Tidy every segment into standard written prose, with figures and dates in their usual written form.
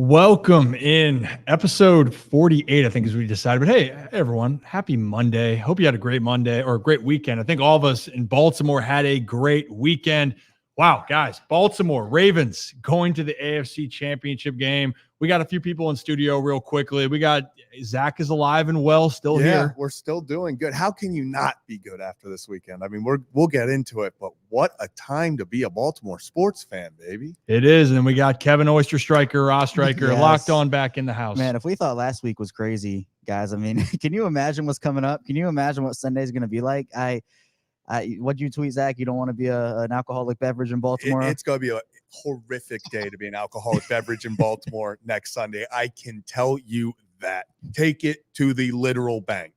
Welcome in episode 48, I think, as we decided. But hey, everyone, happy Monday. Hope you had a great Monday or a great weekend. I think all of us in Baltimore had a great weekend. Wow, guys, Baltimore Ravens going to the AFC Championship game. We got a few people in studio real quickly. We got Zach is alive and well, still here. We're still doing good. How can you not be good after this weekend? I mean, we'll get into it, but what a time to be a Baltimore sports fan, baby. It is. And then we got Kevin Oyster Striker, Ross Striker, locked on back in the house. Man, if we thought last week was crazy, guys, I mean, can you imagine what's coming up? Can you imagine what Sunday is going to be like? What'd you tweet, Zach? You don't want to be an alcoholic beverage in Baltimore? It's going to be a horrific day to be an alcoholic beverage in Baltimore next Sunday. I can tell you that. Take it to the literal bank.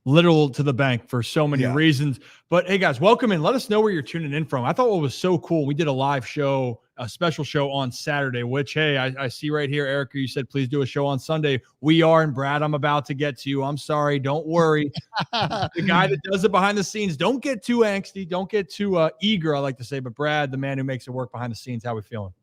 Literal to the bank for so many reasons. But hey, guys, welcome in. Let us know where you're tuning in from. I thought what was so cool, we did a live show, a special show on Saturday, which, hey, I see right here, Erica, you said, please do a show on Sunday. We are, and Brad, I'm about to get to you. I'm sorry. Don't worry. The guy that does it behind the scenes, don't get too angsty. Don't get too eager, I like to say. But Brad, the man who makes it work behind the scenes, how we feeling?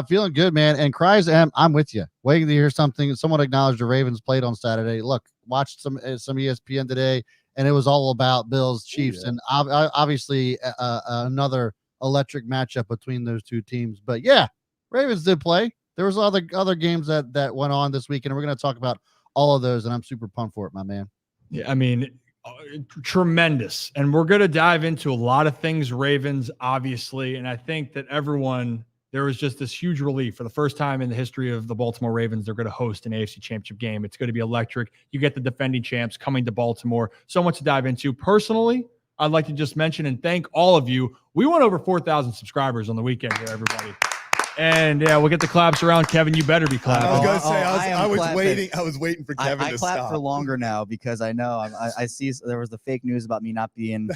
Feeling good, man. And Cries I'm with you. Waiting to hear something. Someone acknowledged the Ravens played on Saturday. Look, watched some ESPN today, and it was all about Bills Chiefs, and obviously another electric matchup between those two teams. But yeah, Ravens did play. There was other games that went on this week, and we're going to talk about all of those, and I'm super pumped for it, my man. Yeah, I mean, tremendous. And we're going to dive into a lot of things Ravens, obviously, and I think that there was just this huge relief for the first time in the history of the Baltimore Ravens. They're going to host an AFC Championship game. It's going to be electric. You get the defending champs coming to Baltimore. So much to dive into. Personally, I'd like to just mention and thank all of you. We went over 4,000 subscribers on the weekend here, everybody. And yeah, we'll get the claps around. Kevin, you better be clapping. I was going to say, I was waiting for Kevin to stop. I clap for longer now because I know I see there was the fake news about me not being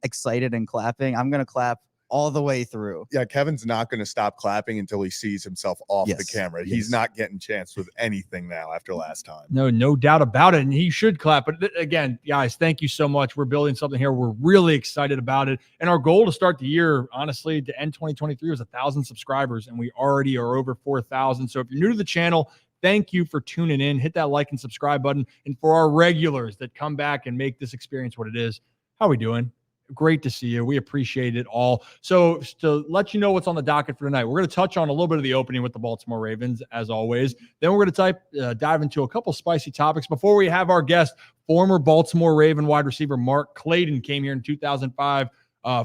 excited and clapping. I'm going to clap all the way through. Yeah, Kevin's not going to stop clapping until he sees himself off the camera. Yes. He's not getting chanced with anything now after last time. No doubt about it. And he should clap. But again, guys, thank you so much. We're building something here. We're really excited about it. And our goal to start the year, honestly, to end 2023 was 1,000 subscribers. And we already are over 4,000. So if you're new to the channel, thank you for tuning in. Hit that like and subscribe button. And for our regulars that come back and make this experience what it is, how are we doing? Great to see you. We appreciate it all. So to let you know what's on the docket for tonight, we're going to touch on a little bit of the opening with the Baltimore Ravens, as always. Then we're going to dive into a couple spicy topics. Before we have our guest, former Baltimore Raven wide receiver Mark Clayton came here in 2005,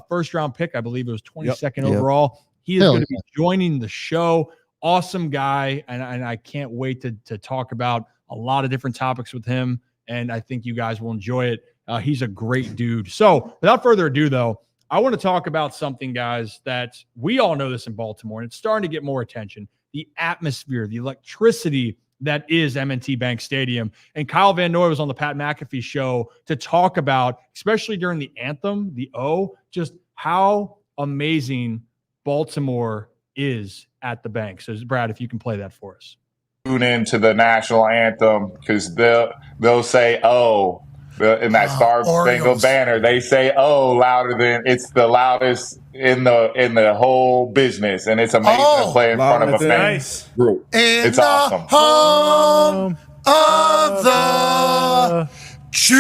first-round pick. I believe it was 22nd overall. He is going to be joining the show. Awesome guy, and I can't wait to talk about a lot of different topics with him, and I think you guys will enjoy it. He's a great dude. So without further ado, though, I want to talk about something, guys, that we all know this in Baltimore, and it's starting to get more attention. The atmosphere, the electricity that is M&T Bank Stadium. And Kyle Van Noy was on the Pat McAfee show to talk about, especially during the anthem, the O, just how amazing Baltimore is at the bank. So, Brad, if you can play that for us. Tune into the national anthem because they'll say, oh, in that Star Spangled Banner, they say, "Oh," louder than it's the loudest in the whole business, and it's amazing to play in front of a fan group. It's awesome. Home of the Chiefs.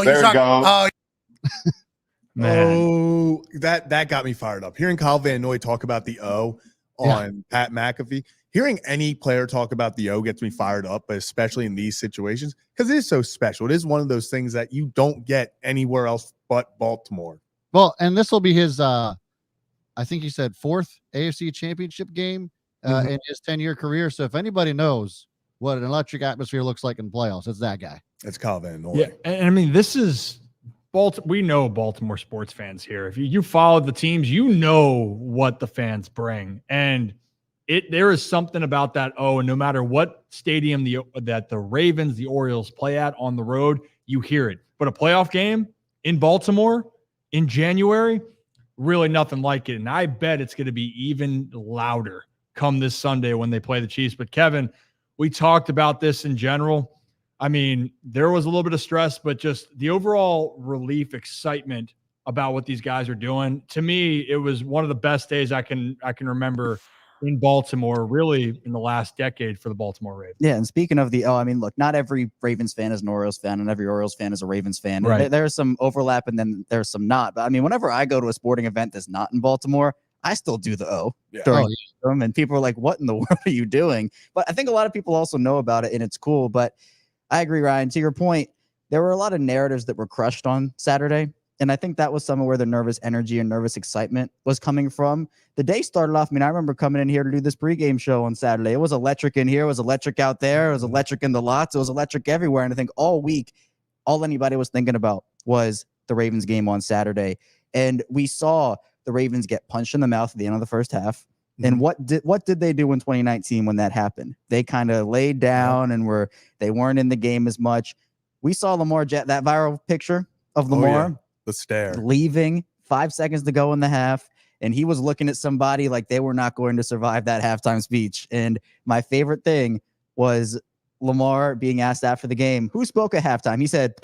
There it goes. Man. That got me fired up. Hearing Kyle Van Noy talk about the O on Pat McAfee. Hearing any player talk about the O gets me fired up, but especially in these situations, because it is so special. It is one of those things that you don't get anywhere else but Baltimore. Well, and this will be his, I think he said 4th AFC Championship game in his 10-year career. So if anybody knows what an electric atmosphere looks like in playoffs, it's that guy. It's Kyle Van Noy. Yeah, and I mean, this is we know Baltimore sports fans here. If you follow the teams, you know what the fans bring, and there is something about that O, and no matter what stadium that the Ravens, the Orioles play at on the road, you hear it. But a playoff game in Baltimore in January, really nothing like it. And I bet it's going to be even louder come this Sunday when they play the Chiefs. But Kevin, we talked about this in general. I mean, there was a little bit of stress, but just the overall relief, excitement about what these guys are doing. To me, it was one of the best days I can remember in Baltimore, really in the last decade for the Baltimore Ravens. Yeah, and speaking of I mean, look, not every Ravens fan is an Orioles fan, and every Orioles fan is a Ravens fan. Right. There's some overlap, and then there's some not. But I mean, whenever I go to a sporting event that's not in Baltimore, I still do the O during them, and people are like, "What in the world are you doing?" But I think a lot of people also know about it, and it's cool. But I agree, Ryan. To your point, there were a lot of narratives that were crushed on Saturday. And I think that was some of where the nervous energy and nervous excitement was coming from. The day started off, I mean, I remember coming in here to do this pregame show on Saturday. It was electric in here. It was electric out there. It was electric in the lots. It was electric everywhere. And I think all week, all anybody was thinking about was the Ravens game on Saturday. And we saw the Ravens get punched in the mouth at the end of the first half. And what did they do in 2019 when that happened? They kind of laid down and they weren't in the game as much. We saw Lamar that viral picture of Lamar. The stare, leaving 5 seconds to go in the half, and he was looking at somebody like they were not going to survive that halftime speech. And my favorite thing was Lamar being asked after the game, who spoke at halftime? He said,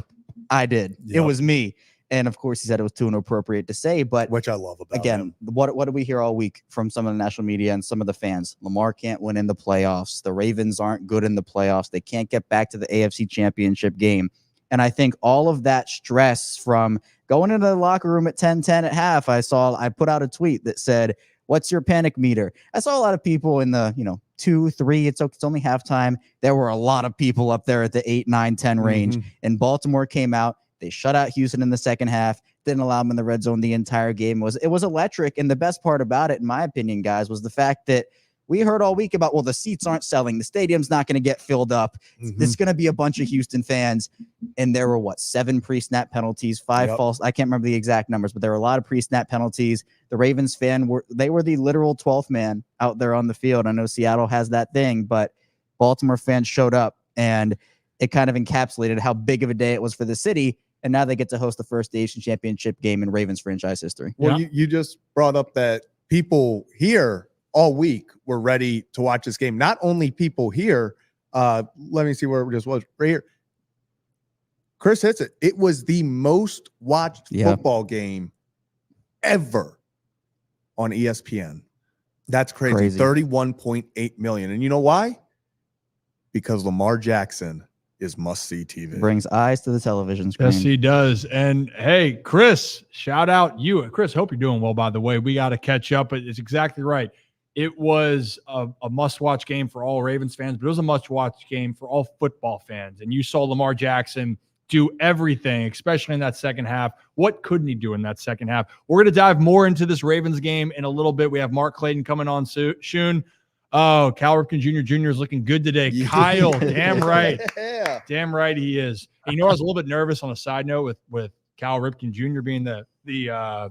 I did. It was me. And of course, he said it was too inappropriate to say, but which I love about him. What do we hear all week from some of the national media and some of the fans? Lamar can't win in the playoffs. The Ravens aren't good in the playoffs. They can't get back to the AFC Championship game. And I think all of that stress from going into the locker room at 10-10 at half, I put out a tweet that said, what's your panic meter? I saw a lot of people in the, 2, 3, it's only halftime. There were a lot of people up there at the 8, 9, 10 range. And Baltimore came out. They shut out Houston in the second half, didn't allow them in the red zone the entire game. It was electric. And the best part about it, in my opinion, guys, was the fact that we heard all week about, well, the seats aren't selling. The stadium's not going to get filled up. There's going to be a bunch of Houston fans. And there were, 7 pre-snap penalties, 5 false. I can't remember the exact numbers, but there were a lot of pre-snap penalties. The Ravens were the literal 12th man out there on the field. I know Seattle has that thing, but Baltimore fans showed up, and it kind of encapsulated how big of a day it was for the city. And now they get to host the first AFC Championship game in Ravens franchise history. Well, you just brought up that people here all week were ready to watch this game. Not only people here, let me see where it just was right here. Chris hits it. It was the most watched football game ever on ESPN. That's crazy. 31.8 million. And you know why? Because Lamar Jackson is must-see TV. Brings eyes to the television screen. Yes, he does. And hey, Chris, shout out you. Chris, hope you're doing well, by the way. We got to catch up. It's exactly right. It was a must-watch game for all Ravens fans, but it was a must-watch game for all football fans. And you saw Lamar Jackson do everything, especially in that second half. What couldn't he do in that second half? We're going to dive more into this Ravens game in a little bit. We have Mark Clayton coming on soon. Oh, Cal Ripken Jr. is looking good today. Yeah. Kyle, damn right. Yeah. Damn right he is. And I was a little bit nervous on a side note with Cal Ripken Jr. being the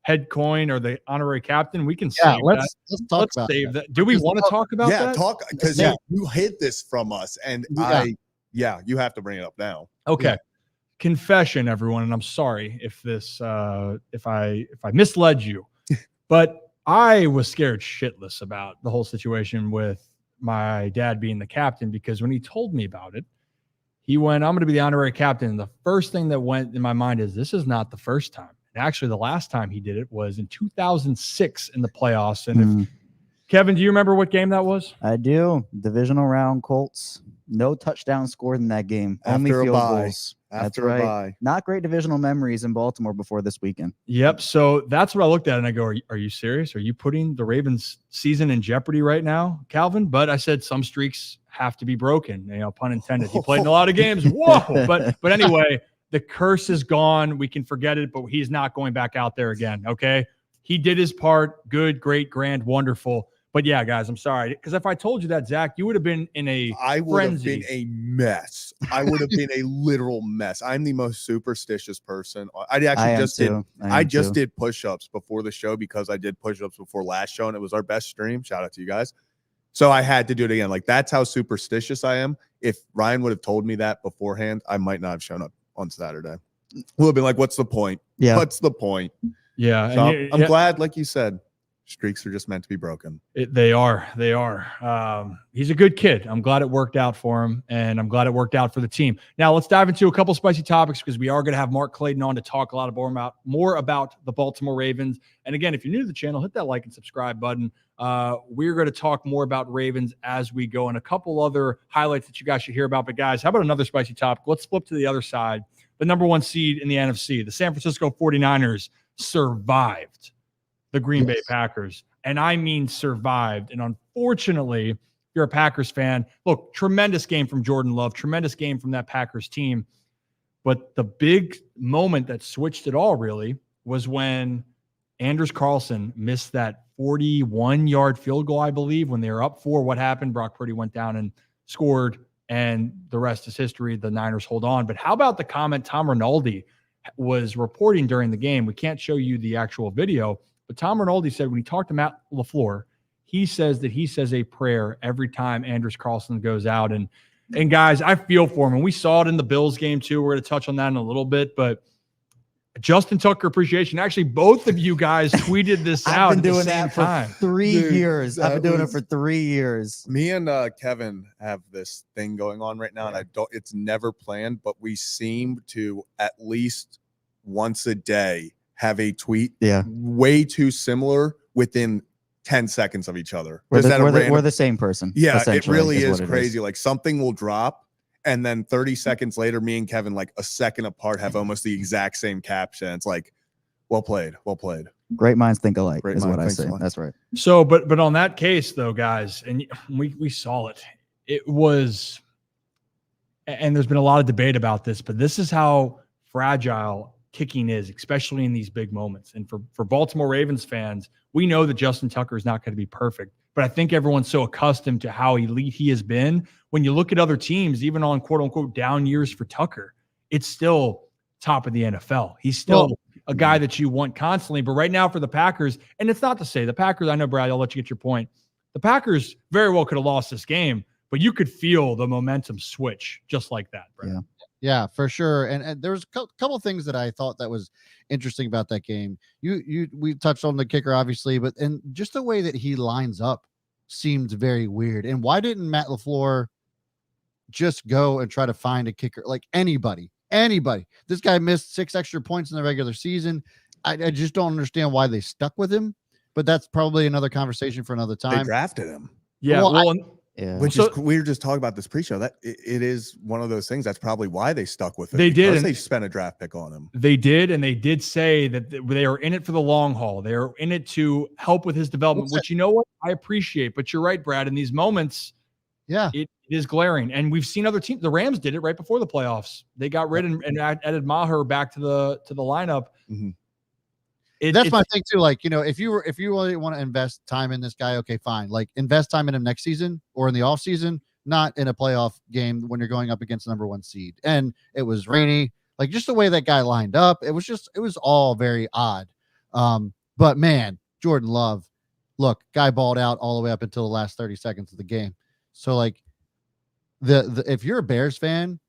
head coin or the honorary captain. We can save let's that. talk about save that. that. Do we want to talk about that? Talk, because you hid this from us, and you have to bring it up now. Okay. Confession, everyone, and I'm sorry if this if I misled you, but I was scared shitless about the whole situation with my dad being the captain, because when he told me about it, he went, I'm going to be the honorary captain. And the first thing that went in my mind is, this is not the first time. And actually, the last time he did it was in 2006 in the playoffs. And if, Kevin, do you remember what game that was? I do. Divisional round, Colts. No touchdown scored in that game. Only field goals. That's right. Not great divisional memories in Baltimore before this weekend. Yep. So that's what I looked at, and I go, are you serious? Are you putting the Ravens season in jeopardy right now, Calvin? But I said some streaks have to be broken. Pun intended. He played in a lot of games. Whoa. But anyway, the curse is gone. We can forget it, but he's not going back out there again. Okay. He did his part. Good, great, grand, wonderful. But yeah, guys, I'm sorry. Because if I told you that, Zach, you would have been in a I would frenzy. have been a mess. I would have been a literal mess. I'm the most superstitious person. I just did push-ups before the show, because I did push-ups before last show, and it was our best stream. Shout out to you guys. So I had to do it again. Like, that's how superstitious I am. If Ryan would have told me that beforehand, I might not have shown up on Saturday. We'll have been like, what's the point? Yeah. What's the point? Yeah. So I'm glad, like you said, streaks are just meant to be broken. They are. He's a good kid. I'm glad it worked out for him, and I'm glad it worked out for the team. Now let's dive into a couple spicy topics because we are going to have Mark Clayton on to talk a lot more about the Baltimore Ravens. And again, if you're new to the channel, hit that like and subscribe button. We're going to talk more about Ravens as we go, and a couple other highlights that you guys should hear about. But guys, how about another spicy topic? Let's flip to the other side. The number 1 seed in the NFC, the San Francisco 49ers, survived the Green Bay Packers. And I mean survived. And unfortunately, if you're a Packers fan, look, tremendous game from Jordan Love, tremendous game from that Packers team. But the big moment that switched it all really was when Anders Carlson missed that 41-yard field goal, I believe, when they were up 4. What happened? Brock Purdy went down and scored, and the rest is history. The Niners hold on. But how about the comment Tom Rinaldi was reporting during the game? We can't show you the actual video, but Tom Rinaldi said when he talked to Matt LaFleur, he says that he says a prayer every time Anders Carlson goes out. And guys, I feel for him. And we saw it in the Bills game too. We're going to touch on that in a little bit, but Justin Tucker appreciation. Actually, both of you guys tweeted this out. I've been doing that for 3 years. I've been doing it for 3 years. Me and Kevin have this thing going on right now, and it's never planned, but we seem to at least once a day have a tweet way too similar within 10 seconds of each other. We're the same person. Yeah, it really is crazy. Like something will drop, and then 30 seconds later, me and Kevin, like a second apart, have almost the exact same caption. It's like, well played. Great minds think alike is what I say. That's right. So, but on that case though, guys, and we saw it. It was, and there's been a lot of debate about this, but this is how fragile kicking is, especially in these big moments. And for Baltimore Ravens fans, we know that Justin Tucker is not going to be perfect, but I think everyone's so accustomed to how elite he has been. When you look at other teams, even on quote unquote down years for Tucker, it's still top of the NFL. He's still a guy that you want constantly. But right now for the Packers, and it's not to say the Packers, I know, Brad, I'll let you get your point. The Packers very well could have lost this game, but you could feel the momentum switch just like that, Brad. Yeah, for sure. And there was a couple of things that I thought that was interesting about that game. We touched on the kicker, obviously, but and just the way that he lines up seemed very weird. And why didn't Matt LaFleur just go and try to find a kicker? Like anybody. This guy missed 6 extra points in the regular season. I just don't understand why they stuck with him, but that's probably another conversation for another time. They drafted him. Yeah. Which is, we were just talking about this pre-show, that it is one of those things. That's probably why they stuck with it. They did. They spent a draft pick on him. They did. And they did say that they are in it for the long haul. They are in it to help with his development, which, you know what, I appreciate, but you're right, Brad, in these moments, it is glaring. And we've seen other teams. The Rams did it right before the playoffs. They got rid and added Maher back to the lineup. Mm-hmm. That's my thing too. Like, if you really want to invest time in this guy, okay, fine. Like invest time in him next season or in the off season, not in a playoff game when you're going up against the number 1 seed. And it was rainy, like just the way that guy lined up. It was all very odd. But man, Jordan Love, look, guy balled out all the way up until the last 30 seconds of the game. So like if you're a Bears fan,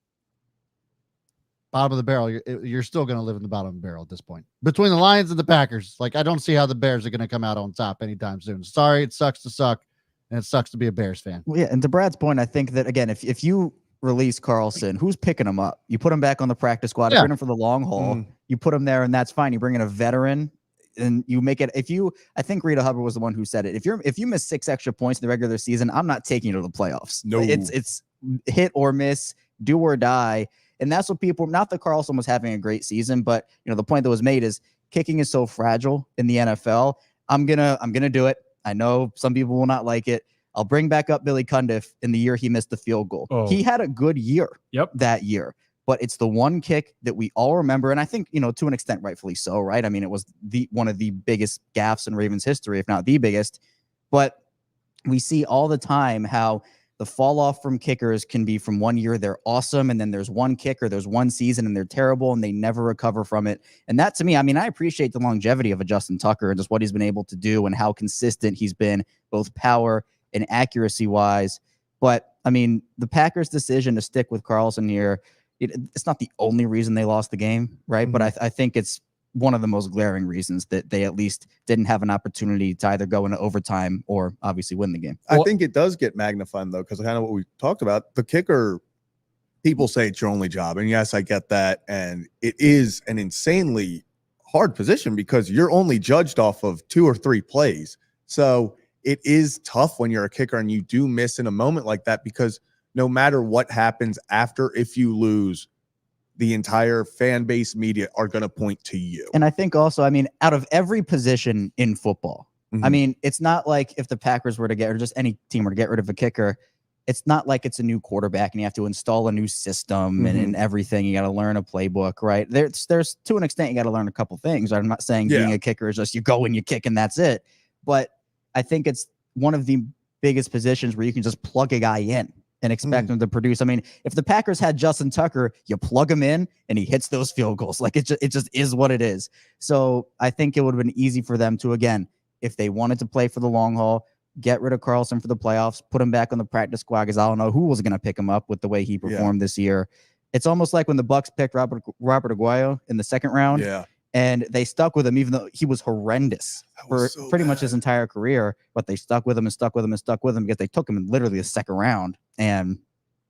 bottom of the barrel, you're still going to live in the bottom of the barrel at this point. Between the Lions and the Packers, like I don't see how the Bears are going to come out on top anytime soon. Sorry, it sucks to suck, and it sucks to be a Bears fan. Well, yeah, and to Brad's point, I think that, again, if you release Carlson, who's picking him up? You put him back on the practice squad, bring him for the long haul. You put him there, and that's fine. You bring in a veteran, and you make it. I think Rita Hubbard was the one who said it. If you miss 6 extra points in the regular season, I'm not taking you to the playoffs. No, it's hit or miss, do or die. And that's what people, not that Carlson was having a great season, but the point that was made is kicking is so fragile in the NFL. I'm gonna do it. I know some people will not like it. I'll bring back up Billy Cundiff in the year he missed the field goal. He had a good year that year, but it's the one kick that we all remember. And I think, to an extent, rightfully so, right? I mean, it was one of the biggest gaffes in Ravens history, if not the biggest. But we see all the time how the fall off from kickers can be from one year they're awesome, and then there's one kicker, there's one season, and they're terrible, and they never recover from it. And that, to me, I mean, I appreciate the longevity of a Justin Tucker and just what he's been able to do and how consistent he's been, both power and accuracy-wise. But, I mean, the Packers' decision to stick with Carlson here, it's not the only reason they lost the game, right? But I think it's one of the most glaring reasons that they at least didn't have an opportunity to either go into overtime or obviously win the game. I think it does get magnified, though, because kind of what we talked about. The kicker, people say it's your only job. And yes, I get that. And it is an insanely hard position because you're only judged off of 2 or 3 plays. So it is tough when you're a kicker and you do miss in a moment like that, because no matter what happens after, if you lose, the entire fan base, media are going to point to you. And I think also, I mean, out of every position in football, I mean, it's not like if the Packers were to get, or just any team were to get rid of a kicker, it's not like it's a new quarterback and you have to install a new system and everything. You got to learn a playbook, right? There's to an extent, you got to learn a couple things. I'm not saying being a kicker is just you go and you kick and that's it. But I think it's one of the biggest positions where you can just plug a guy in and expect him to produce. I mean, if the Packers had Justin Tucker, you plug him in and he hits those field goals. Like it just is what it is. So I think it would have been easy for them to, again, if they wanted to play for the long haul, get rid of Carlson for the playoffs, put him back on the practice squad, because I don't know who was going to pick him up with the way he performed this year. It's almost like when the Bucs picked Robert Aguayo in the second round. Yeah. And they stuck with him, even though he was horrendous for pretty much his entire career. But they stuck with him and stuck with him and stuck with him because they took him in literally the second round. And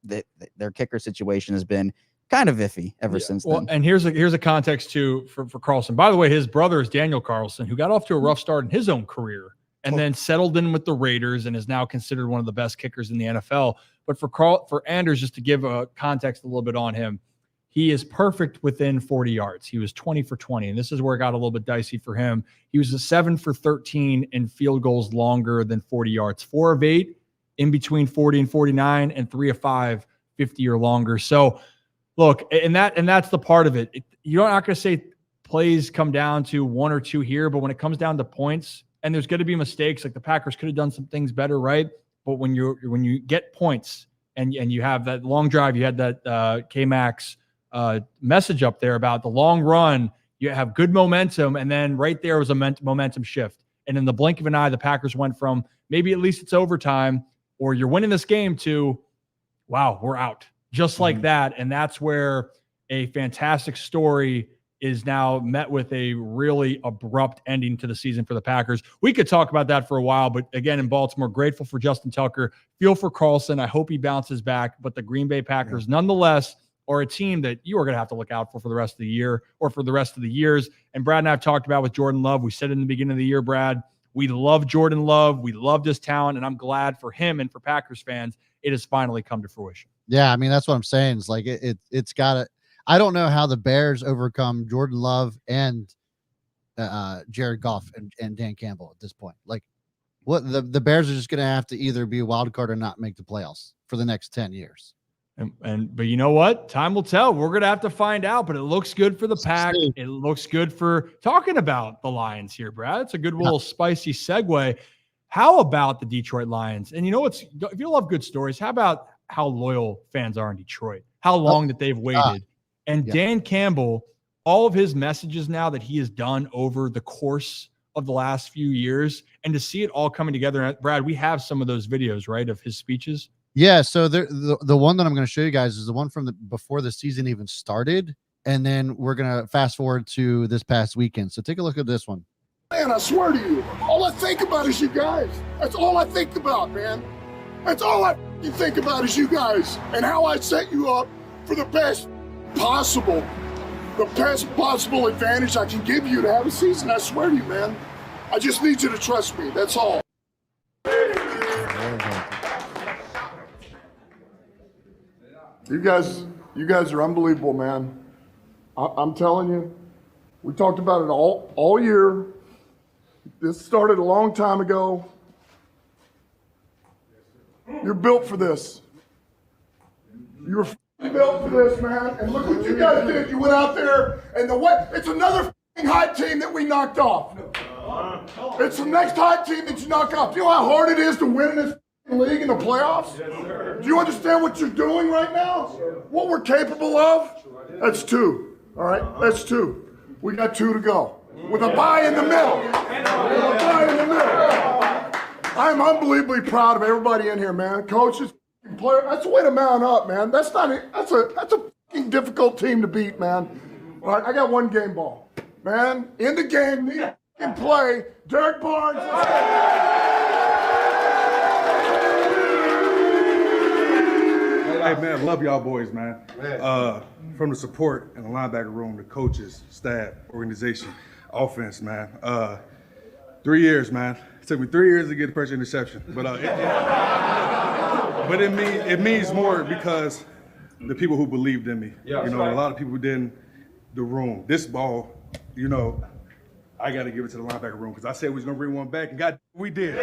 their kicker situation has been kind of iffy ever since then. And here's a context too for Carlson. By the way, his brother is Daniel Carlson, who got off to a rough start in his own career and then settled in with the Raiders and is now considered one of the best kickers in the NFL. But for Anders, just to give a context a little bit on him, he is perfect within 40 yards. He was 20 for 20, and this is where it got a little bit dicey for him. He was a 7 for 13 in field goals longer than 40 yards, 4 of 8 in between 40 and 49, and 3 of 5, 50 or longer. So look, and that's the part of it. You're not going to say plays come down to 1 or 2 here, but when it comes down to points, and there's going to be mistakes, like the Packers could have done some things better, right? But when you get points and you have that long drive, you had that K-Max message up there about the long run, you have good momentum, and then right there was a momentum shift. And in the blink of an eye, the Packers went from maybe at least it's overtime or you're winning this game to, wow, we're out. Just like that. And that's where a fantastic story is now met with a really abrupt ending to the season for the Packers. We could talk about that for a while, but again, in Baltimore, grateful for Justin Tucker. Feel for Carlson. I hope he bounces back. But the Green Bay Packers, nonetheless, are a team that you are going to have to look out for the rest of the year or for the rest of the years. And Brad and I have talked about with Jordan Love. We said in the beginning of the year, Brad, we love Jordan Love. We loved his talent, and I'm glad for him and for Packers fans, it has finally come to fruition. Yeah, I mean, that's what I'm saying. It's like it's got to – I don't know how the Bears overcome Jordan Love and Jared Goff and Dan Campbell at this point. Like, what the Bears are just going to have to either be a wild card or not make the playoffs for the next 10 years. But you know what? Time will tell. We're going to have to find out, but it looks good for the Pack. It looks good for talking about the Lions here, Brad. It's a good little spicy segue. How about the Detroit Lions? And you know what's, if you love good stories, how about how loyal fans are in Detroit, how long that they've waited. And Dan Campbell, all of his messages now that he has done over the course of the last few years, and to see it all coming together. Brad, we have some of those videos, right, of his speeches. Yeah, so the one that I'm going to show you guys is the one from before the season even started, and then we're going to fast forward to this past weekend. So take a look at this one. Man, I swear to you, all I think about is you guys. That's all I think about, man. That's all I think about is you guys and how I set you up for the best possible advantage I can give you to have a season. I swear to you, man. I just need you to trust me. That's all. You guys are unbelievable, man. I'm telling you, we talked about it all year. This started a long time ago. You're built for this. You're built for this, man. And look what you guys did. You went out there, and it's another hot team that we knocked off. It's the next hot team that you knock off. Do you know how hard it is to win in this league in the playoffs? Do you understand what you're doing right now? What we're capable of? That's 2. All right? That's 2. We got 2 to go. With a bye in the middle. I'm unbelievably proud of everybody in here, man. Coaches, players. That's the way to mount up, man. That's a fucking difficult team to beat, man. All right, I got one game ball. man, in the game, need to play. Derek Barnes. Hey, man, love y'all boys, man. From the support in the linebacker room, the coaches, staff, organization, offense, man. 3 years, man. It took me 3 years to get the first interception, but it means more because the people who believed in me. Yeah, you know, right. A lot of people didn't. The room. This ball, you know, I got to give it to the linebacker room because I said we was gonna bring one back, and God, we did.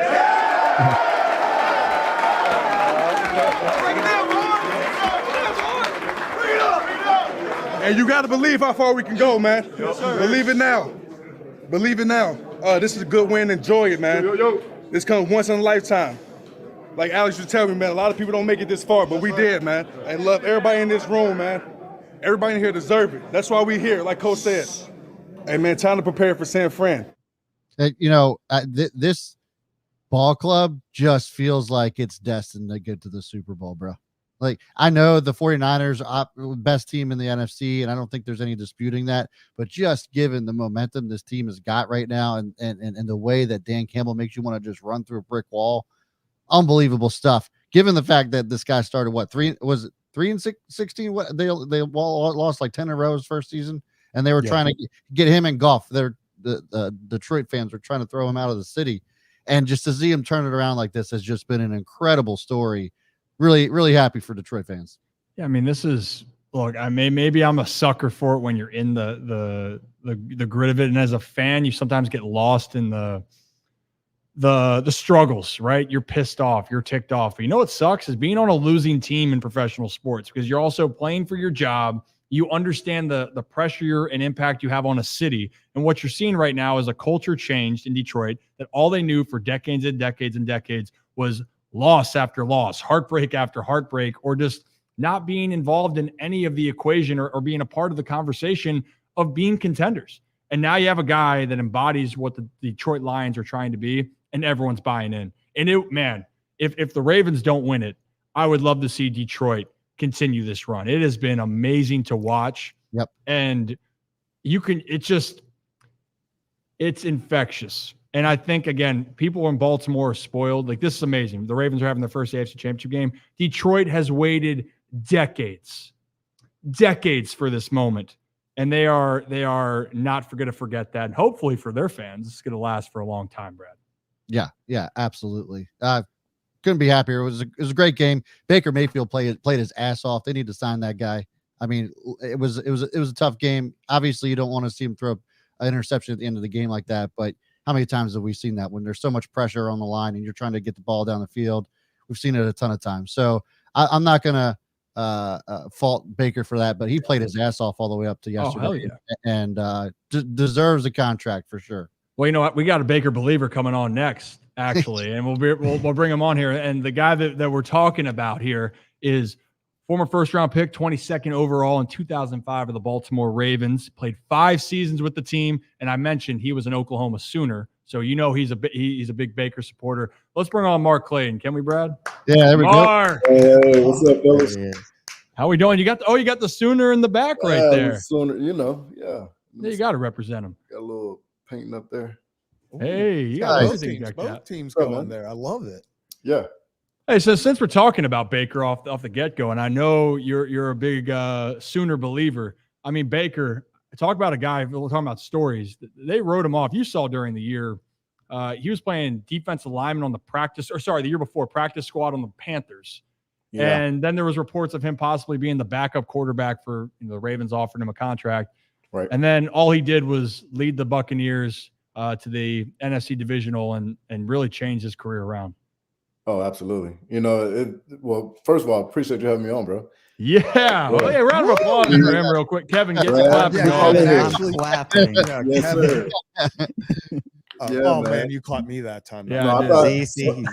And you got to believe how far we can go, man. Yes, believe it now. Believe it now. This is a good win. Enjoy it, man. This comes once in a lifetime. Like Alex used to tell me, man, a lot of people don't make it this far, but we did, man. And love everybody in this room, man. Everybody in here deserve it. That's why we here, like Coach said. Hey, man, time to prepare for San Fran. You know, this ball club just feels like it's destined to get to the Super Bowl, bro. Like, I know the 49ers are best team in the NFC, and I don't think there's any disputing that, but just given the momentum this team has got right now and the way that Dan Campbell makes you want to just run through a brick wall, unbelievable stuff. Given the fact that this guy started, 3 and 16? What they lost like 10 in a row his first season, and they were trying to get him in golf. The Detroit fans were trying to throw him out of the city, and just to see him turn it around like this has just been an incredible story. Really, really happy for Detroit fans. Yeah, I mean, this is maybe I'm a sucker for it when you're in the grit of it, and as a fan, you sometimes get lost in the struggles, right? You're pissed off, you're ticked off. But you know what sucks is being on a losing team in professional sports, because you're also playing for your job. You understand the pressure and impact you have on a city. And what you're seeing right now is a culture changed in Detroit that all they knew for decades and decades and decades was loss after loss, heartbreak after heartbreak, or just not being involved in any of the equation or being a part of the conversation of being contenders. And now you have a guy that embodies what the Detroit Lions are trying to be, and everyone's buying in. And if the Ravens don't win it, I would love to see Detroit continue this run. It has been amazing to watch. Yep. And it's infectious. And I think, again, people in Baltimore are spoiled. Like, this is amazing. The Ravens are having their first AFC Championship game. Detroit has waited decades for this moment. And they are not going to forget that. And hopefully for their fans, it's going to last for a long time, Brad. Yeah, absolutely. Couldn't be happier. It was a great game. Baker Mayfield played his ass off. They need to sign that guy. I mean, it was a tough game. Obviously, you don't want to see him throw an interception at the end of the game like that, but how many times have we seen that when there's so much pressure on the line and you're trying to get the ball down the field? We've seen it a ton of times. So I'm not going to fault Baker for that, but he played his ass off all the way up to yesterday, and deserves a contract for sure. Well, you know what? We got a Baker believer coming on next, actually, and we'll bring him on here. And the guy that we're talking about here is former first-round pick, 22nd overall in 2005 of the Baltimore Ravens, played 5 seasons with the team, and I mentioned he was an Oklahoma Sooner, so you know he's a big Baker supporter. Let's bring on Mark Clayton, can we, Brad? Yeah, there we go. Hey, what's up, fellas? How we doing? You got the Sooner in the back right there. Sooner, yeah. Yeah, you got to represent him. Got a little painting up there. Hey, you got both teams going there. I love it. Yeah. Hey, so since we're talking about Baker off the get-go, and I know you're a big Sooner believer. I mean, Baker, talk about a guy, we're talking about stories. They wrote him off. You saw during the year, he was playing defensive lineman on the year before, practice squad on the Panthers. Yeah. And then there was reports of him possibly being the backup quarterback for the Ravens offered him a contract. Right. And then all he did was lead the Buccaneers to the NFC divisional and really change his career around. Oh, absolutely. Well, first of all, appreciate you having me on, bro. Yeah. Well, hey, round of applause for him real quick. Kevin, get the clapping going. Clapping. Yes, sir. Man, you caught me that time. Yeah, he's dirty.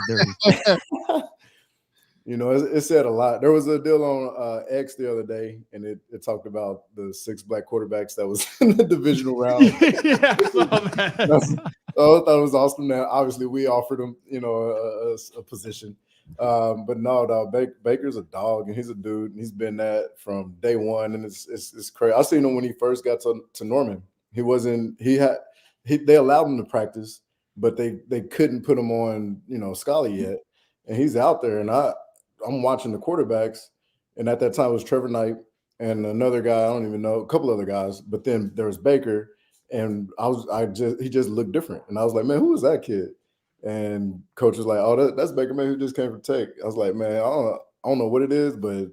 It said a lot. There was a deal on X the other day, and it talked about the 6 black quarterbacks that was in the divisional round. Yeah, I saw that. I thought it was awesome that obviously we offered him, a position. But no, dog, Baker's a dog, and he's a dude, and he's been that from day one, and it's crazy. I seen him when he first got to Norman. He wasn't. They allowed him to practice, but they couldn't put him on, Scully yet. And he's out there, and I'm watching the quarterbacks, and at that time it was Trevor Knight and another guy, I don't even know, a couple other guys, but then there was Baker, and he just looked different. And I was like, man, who is that kid? And coach was like, oh, that's Baker, man, who just came from Tech. I was like, man, I don't know what it is, but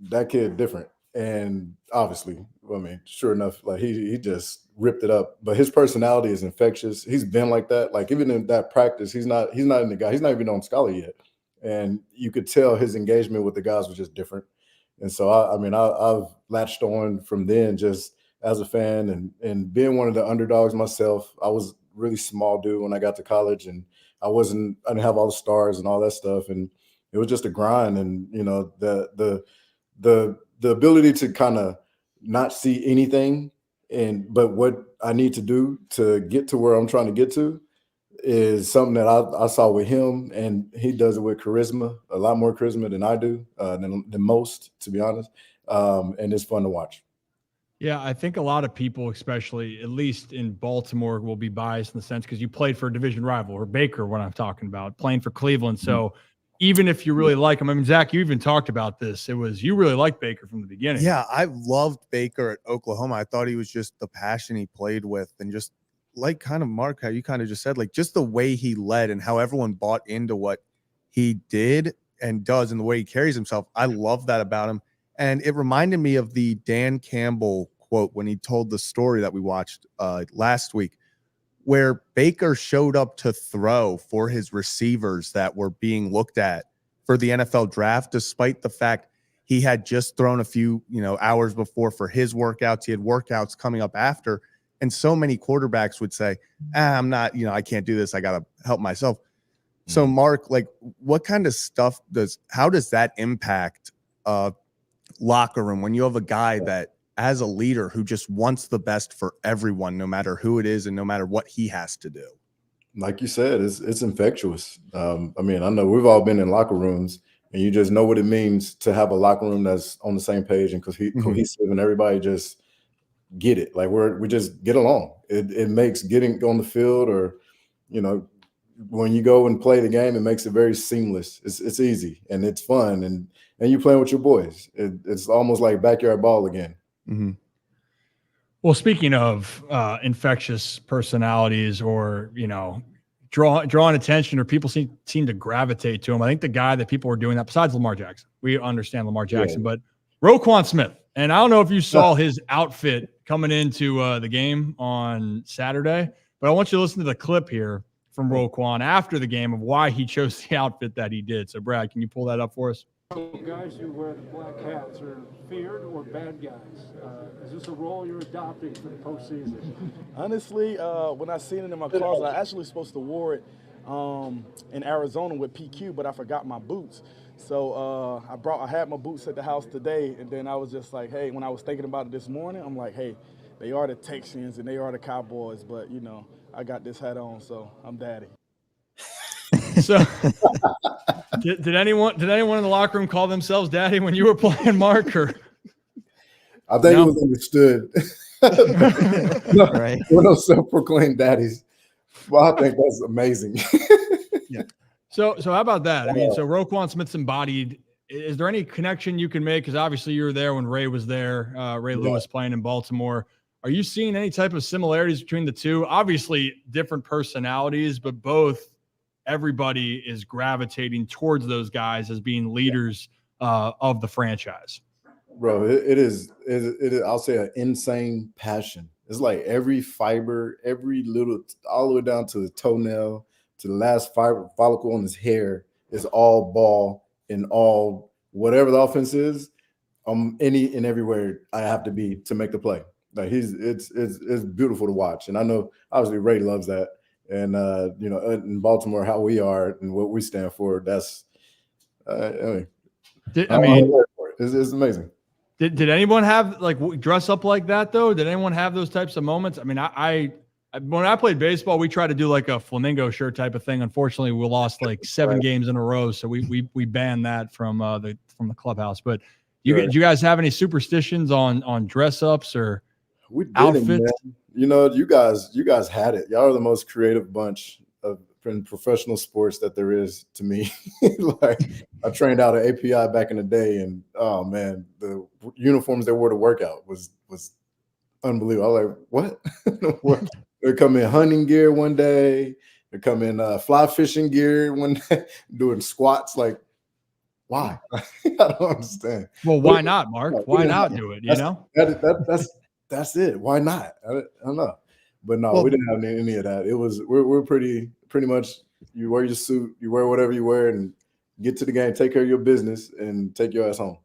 that kid different. And obviously, I mean, sure enough, like he just ripped it up. But his personality is infectious. He's been like that. Like even in that practice, he's not in the guy. He's not even on Scully yet. And you could tell his engagement with the guys was just different. And so I've latched on from then, just as a fan and being one of the underdogs myself. I was really small dude when I got to college, and I didn't have all the stars and all that stuff, and it was just a grind. And the ability to kind of not see anything, but what I need to do to get to where I'm trying to get to is something that I saw with him, and he does it with charisma, a lot more charisma than I do, than most, to be honest. And it's fun to watch. Yeah, I think a lot of people, especially at least in Baltimore, will be biased in the sense because you played for a division rival, or Baker, what I'm talking about, playing for Cleveland. So even if you really like him, I mean, Zach, you even talked about this. You really liked Baker from the beginning. Yeah, I loved Baker at Oklahoma. I thought he was just the passion he played with, and just like kind of Mark, how you kind of just said, like just the way he led and how everyone bought into what he did and does and the way he carries himself. I love that about him. And it reminded me of the Dan Campbell quote when he told the story that we watched last week, where Baker showed up to throw for his receivers that were being looked at for the NFL draft, despite the fact he had just thrown a few, hours before for his workouts. He had workouts coming up after. And so many quarterbacks would say, I'm not, I can't do this. I got to help myself. So Mark, like what kind of stuff how does that impact locker room when you have a guy that as a leader who just wants the best for everyone, no matter who it is and no matter what he has to do? Like you said, it's infectious. I know we've all been in locker rooms, and you just know what it means to have a locker room that's on the same page and cohesive, and everybody just get it. Like we just get along. It makes getting on the field, or when you go and play the game, it makes it very seamless. It's easy and it's fun, and you're playing with your boys. It's almost like backyard ball again. Mm-hmm. Well, speaking of infectious personalities, or drawing attention, or people seem to gravitate to him, I think the guy that people are doing that, besides Lamar Jackson, we understand Lamar Jackson, but Roquan Smith. And I don't know if you saw his outfit coming into the game on Saturday, but I want you to listen to the clip here from Roquan after the game of why he chose the outfit that he did. So, Brad, can you pull that up for us? Guys who wear the black hats are feared or bad guys? Is this a role you're adopting for the postseason? Honestly, when I seen it in my closet, I actually supposed to wear it in Arizona with PQ, but I forgot my boots. So I had my boots at the house today, and then I was just like, hey, when I was thinking about it this morning, I'm like, hey, they are the Texans and they are the Cowboys, but I got this hat on, so I'm daddy. So did anyone in the locker room call themselves daddy when you were playing, Mark? Or I think it was understood. Right. We're no self-proclaimed daddies. Well, I think that's amazing. Yeah. So how about that? I mean, so Roquan Smith's embodied. Is there any connection you can make? Because obviously you were there when Ray was there, Ray Lewis playing in Baltimore. Are you seeing any type of similarities between the two? Obviously different personalities, but everybody is gravitating towards those guys as being leaders of the franchise. Bro, it is, I'll say, an insane passion. It's like every fiber, every little, all the way down to the toenail, to the last follicle on his hair is all ball, and all whatever the offense is, any and everywhere I have to be to make the play. Like it's beautiful to watch. And I know obviously Ray loves that. And in Baltimore, how we are and what we stand for, that's it's amazing. Did anyone have dress up like that though? Did anyone have those types of moments? I mean, I when I played baseball, we tried to do like a flamingo shirt type of thing. Unfortunately, we lost like 7 games in a row, so we banned that from the clubhouse. But do you guys have any superstitions on dress ups or outfits? You know, you guys had it. Y'all are the most creative bunch of in professional sports that there is to me. Like, I trained out at API back in the day, and oh man, the uniforms they wore to workout was unbelievable. I was like, what? They come in hunting gear one day. They come in fly fishing gear one day, doing squats. Like, why? I don't understand. Well, why not, Mark? Why not do it? You know, that's it. Why not? I don't know. But no, Well, we didn't have any of that. It was we're pretty much, you wear your suit, you wear whatever you wear, and get to the game, take care of your business, and take your ass home.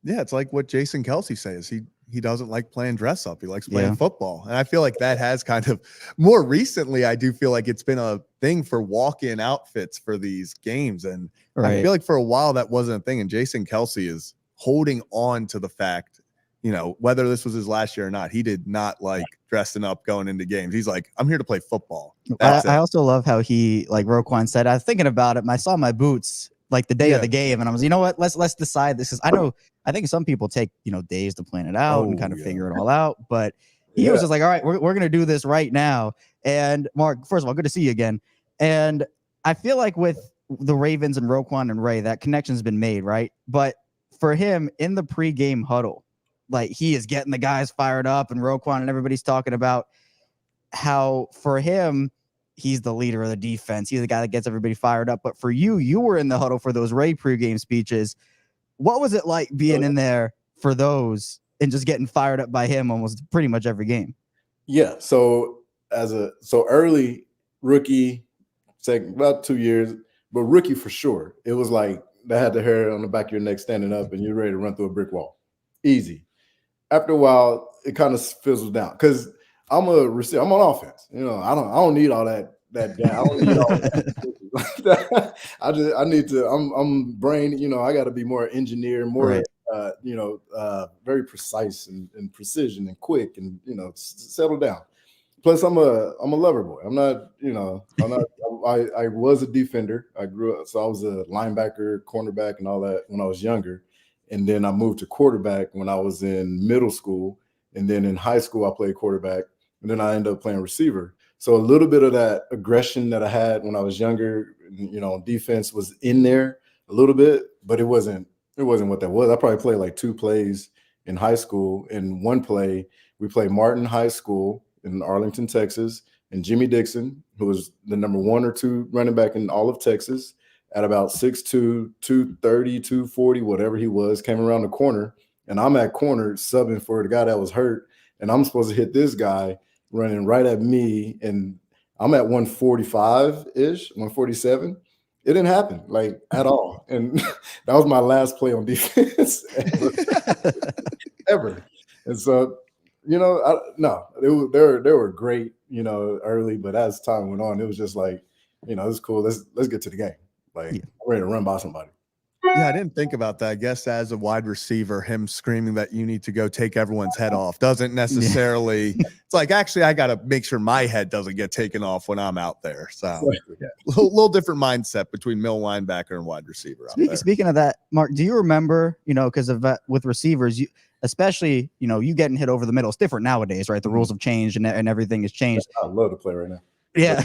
Yeah, it's like what Jason Kelsey says. He doesn't like playing dress up. He likes playing football. And I feel like that has kind of more recently, I do feel like it's been a thing for walk-in outfits for these games. And I feel like for a while that wasn't a thing. And Jason Kelsey is holding on to the fact, you know, whether this was his last year or not, he did not like dressing up going into games. He's like, I'm here to play football. I also love how he, like Roquan said, I was thinking about it. I saw my boots like the day of the game, and I was, you know what, let's decide this. Because I think some people take, you know, days to plan it out and kind of figure it all out. But he was just like, all right, we're gonna do this right now. And Mark, first of all, good to see you again. And I feel like with the Ravens and Roquan and Ray, that connection's been made, right? But for him in the pregame huddle, like, he is getting the guys fired up, and Roquan and everybody's talking about how for him, he's the leader of the defense. He's the guy that gets everybody fired up. But for you, you were in the huddle for those Ray pregame speeches. What was it like being in there for those and just getting fired up by him almost pretty much every game? Yeah. So early rookie, about 2 years, but rookie for sure. It was like they had the hair on the back of your neck standing up and you're ready to run through a brick wall. Easy. After a while, it kind of fizzles down because I'm a receiver. I'm on offense. You know, I don't need all that down. I don't need all that. I need to. I'm brain. You know, I got to be more engineer, more very precise and precision and quick, and you know, settle down. Plus, I'm a lover boy. I'm not. You know, I was a defender. I grew up, so I was a linebacker, cornerback, and all that when I was younger. And then I moved to quarterback when I was in middle school. And then in high school, I played quarterback. And then I ended up playing receiver. So a little bit of that aggression that I had when I was younger, you know, defense was in there a little bit, but it wasn't what that was. I probably played like 2 plays in high school. In one play, we played Martin High School in Arlington, Texas, and Jimmy Dixon, who was the number 1 or 2 running back in all of Texas, at about 6'2", 230, 240, whatever he was, came around the corner, and I'm at corner subbing for the guy that was hurt, and I'm supposed to hit this guy running right at me, and I'm at 145-ish, 147. It didn't happen, like, at all. And that was my last play on defense ever. And so, you know, they were great, you know, early, but as time went on, it was just like, you know, it's cool. Let's get to the game. Like, I'm ready to run by somebody. Yeah, I didn't think about that. I guess as a wide receiver, him screaming that you need to go take everyone's head off doesn't necessarily. It's like, actually, I got to make sure my head doesn't get taken off when I'm out there. So, little different mindset between middle linebacker and wide receiver. Speaking of that, Mark, do you remember? You know, because of with receivers, especially, you know, you getting hit over the middle. It's different nowadays, right? The rules have changed and everything has changed. I love to play right now. Yeah.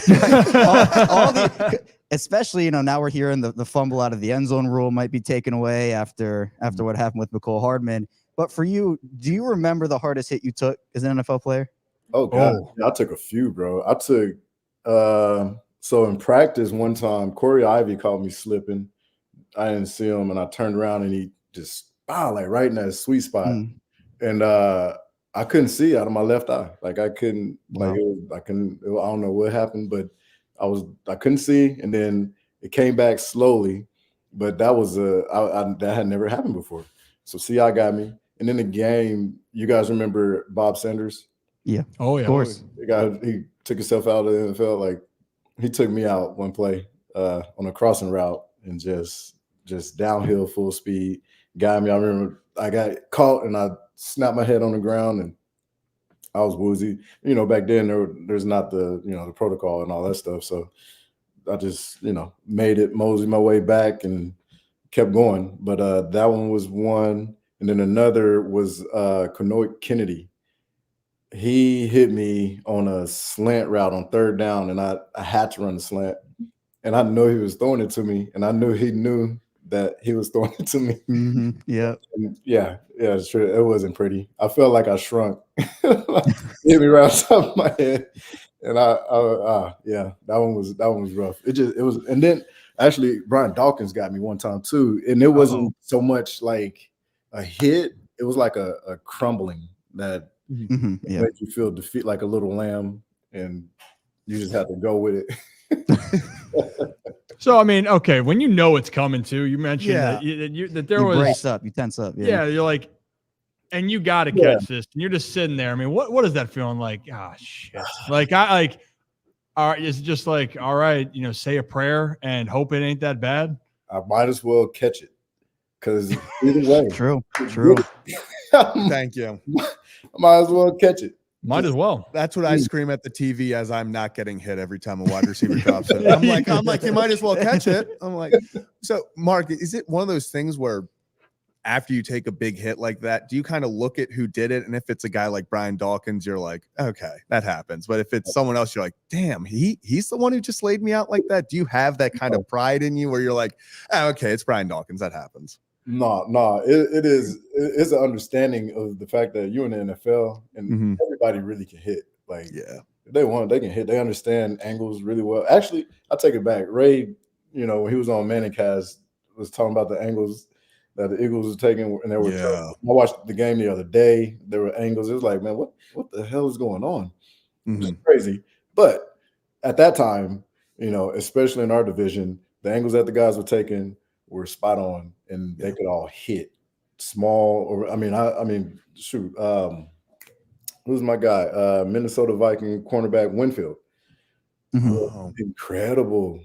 Especially, you know, now we're hearing the fumble out of the end zone rule might be taken away after what happened with McCole Hardman. But for you, do you remember the hardest hit you took as an NFL player? Oh, God. Yeah, I took a few, bro. I took so in practice one time, Corey Ivy caught me slipping. I didn't see him, and I turned around and he just like right in that sweet spot. And I couldn't see out of my left eye. Like, I couldn't, like, I don't know what happened, but I couldn't see. And then it came back slowly, but that was that had never happened before. So CI got me. And in the game, you guys remember Bob Sanders? Yeah. Oh, yeah. Of course. The guy, he took himself out of the NFL. Like, he took me out one play on a crossing route and just downhill full speed. Got me. I remember I got caught and I snapped my head on the ground and I was woozy. You know, back then there's not the, you know, the protocol and all that stuff. So I just, you know, moseyed my way back and kept going. But that one was one. And then another was Kenoit Kennedy. he hit me on a slant route on 3rd down, and I had to run the slant. And I know he was throwing it to me, and I knew he knew that he was throwing it to me. Yeah. Yeah, it's true. It wasn't pretty. I felt like I shrunk. Hit me right on top of my head. And yeah, that one was rough. It was, and then actually Brian Dawkins got me one time too, and it wasn't so much like a hit; it was like a crumbling that makes you feel defeat, like a little lamb, and you just have to go with it. So I mean, okay, when you know it's coming to, you mentioned that there was brace up, you tense up. Yeah, you're like, and you got to catch this, and you're just sitting there. I mean, what is that feeling like? Ah, shit. Like all right, it's just like, all right, say a prayer and hope it ain't that bad. I might as well catch it, because either way, true. Thank you. I might as well catch it. Might as well. That's what I scream at the TV as I'm not getting hit every time a wide receiver drops it. I'm like, you might as well catch it. I'm like, so Mark, is it one of those things where after you take a big hit like that, do you kind of look at who did it? And if it's a guy like Brian Dawkins, you're like, okay, that happens. But if it's someone else, you're like, damn, he's the one who just laid me out like that. Do you have that kind of pride in you where you're like, oh, okay, it's Brian Dawkins, that happens? No, it's an understanding of the fact that you're in the NFL and everybody really can hit. Like, if they want, they can hit. They understand angles really well. Actually, I take it back. Ray, when he was on Manningcast, was talking about the angles that the Eagles were taking, and they were. I watched the game the other day. There were angles. It was like, man, what the hell is going on? It was crazy. But at that time, especially in our division, the angles that the guys were taking were spot on, and they could all hit small. Or I mean, shoot. Who's my guy? Minnesota Viking cornerback Winfield. Incredible.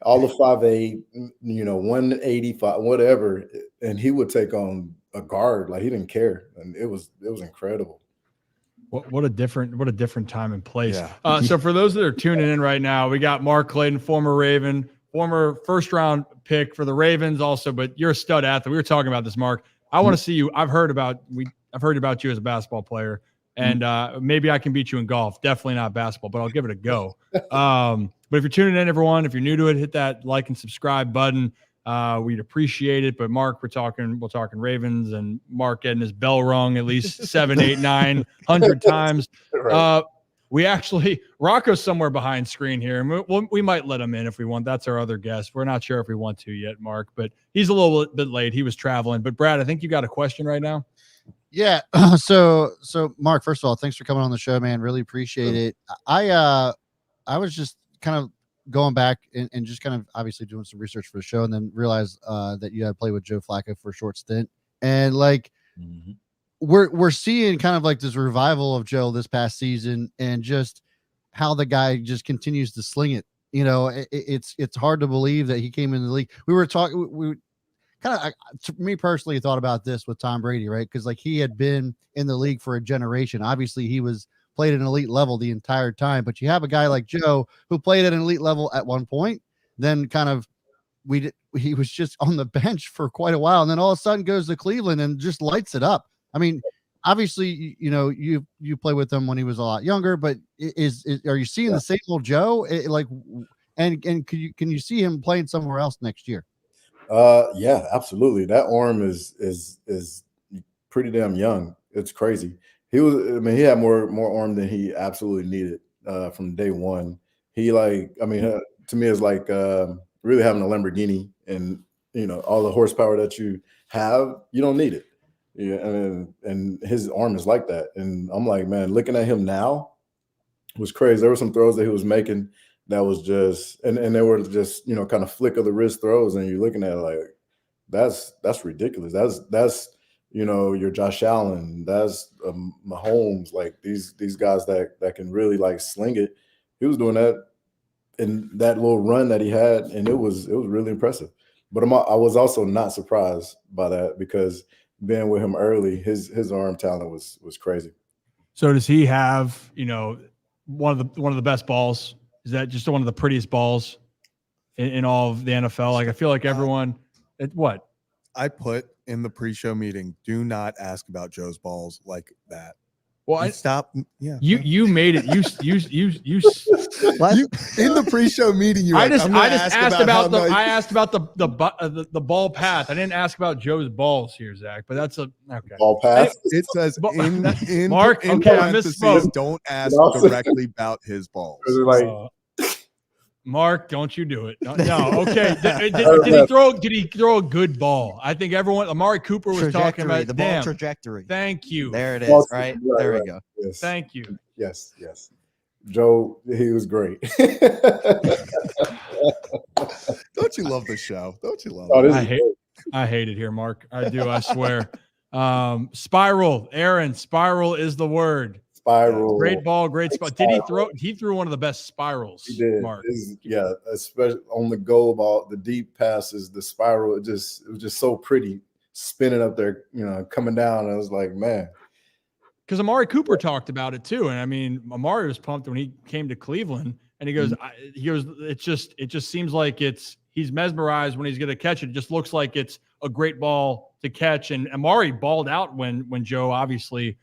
All of 5'8", 185, whatever, and he would take on a guard like he didn't care, and it was incredible. What a different time and place. So for those that are tuning in right now, we got Mark Clayton, former Raven, former first-round pick for the Ravens, also, but you're a stud athlete. We were talking about this, Mark. I want to see you. I've heard about you as a basketball player, and maybe I can beat you in golf. Definitely not basketball, but I'll give it a go. But if you're tuning in, everyone, if you're new to it, hit that like and subscribe button. We'd appreciate it. But Mark, we're talking Ravens, and Mark getting his bell rung at least 7, 8, 900 times. Right. We actually, Rocco's somewhere behind screen here, and we might let him in if we want. That's our other guest. We're not sure if we want to yet, Mark, but he's a little bit late. He was traveling. But Brad, I think you got a question right now. Yeah. So Mark, first of all, thanks for coming on the show, man. Really appreciate it. I was just kind of going back and just kind of obviously doing some research for the show, and then realized that you had played with Joe Flacco for a short stint, and like we're seeing kind of like this revival of Joe this past season, and just how the guy just continues to sling it. It's hard to believe that he came in the league. We kind of, to me personally, thought about this with Tom Brady, right? Because like he had been in the league for a generation. Obviously, he was played at an elite level the entire time, but you have a guy like Joe who played at an elite level at one point, then kind of he was just on the bench for quite a while, and then all of a sudden goes to Cleveland and just lights it up. I mean, obviously, you play with him when he was a lot younger, but are you seeing the same old Joe? And can you see him playing somewhere else next year? Yeah, absolutely. That arm is pretty damn young. It's crazy. He had more arm than he absolutely needed from day one. To me, it's like really having a Lamborghini, and all the horsepower that you have, you don't need it. Yeah, and his arm is like that. And I'm like, man, looking at him now was crazy. There were some throws that he was making that was just, and they were just, kind of flick of the wrist throws, and you're looking at it like, that's ridiculous. That's your Josh Allen, that's Mahomes, like these guys that can really like sling it. He was doing that in that little run that he had, and it was really impressive. But I was also not surprised by that, because being with him early, his arm talent was crazy. So does he have, one of the best balls? Is that just one of the prettiest balls in all of the NFL? Like, I feel like everyone, what? I put in the pre-show meeting, do not ask about Joe's balls like that. Well, stop. Yeah, you made it. You in the pre-show meeting. I just asked about the ball path. I didn't ask about Joe's balls here, Zach. But that's okay. Ball path. It says in Mark. In okay, I parentheses, misspoke. don't ask directly about his balls. Mark, don't you do it? No. Okay. Did he throw a good ball? I think everyone. Amari Cooper was talking about the ball trajectory. Thank you. There it is. Right there we go. Yes. Thank you. Yes. Joe, he was great. Don't you love the show? Don't you love it? I hate it here, Mark. I do. I swear. Spiral, Aaron. Spiral is the word. Spiral. Great ball, great spot. Did he throw? He threw one of the best spirals. He did. Mark. Especially on the goal ball, the deep passes, the spiral. It was just so pretty, spinning up there, coming down. I was like, man. Because Amari Cooper talked about it too, and I mean, Amari was pumped when he came to Cleveland, and he goes, it just seems like he's mesmerized when he's going to catch it. It just looks like it's a great ball to catch, and Amari balled out when Joe obviously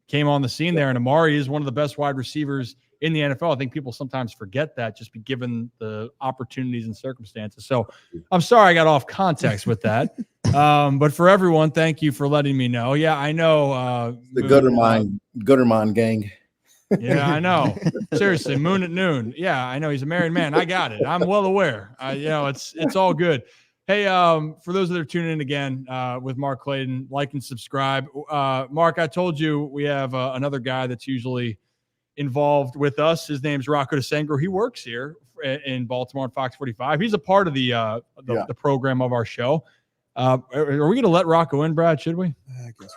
came on the scene there, and Amari is one of the best wide receivers in the NFL. I think people sometimes forget that, just be given the opportunities and circumstances. So I'm sorry I got off context with that. But for everyone, thank you for letting me know. Yeah, I know. The Guttermine gang. Yeah, I know. Seriously, Moon at Noon. Yeah, I know he's a married man. I got it. I'm well aware. It's all good. Hey, for those that are tuning in again with Mark Clayton, like and subscribe. Mark, I told you we have another guy that's usually involved with us. His name's Rocco DeSangro. He works here in Baltimore on Fox 45. He's a part of the program of our show. Are we going to let Rocco in, Brad? Should we? I guess.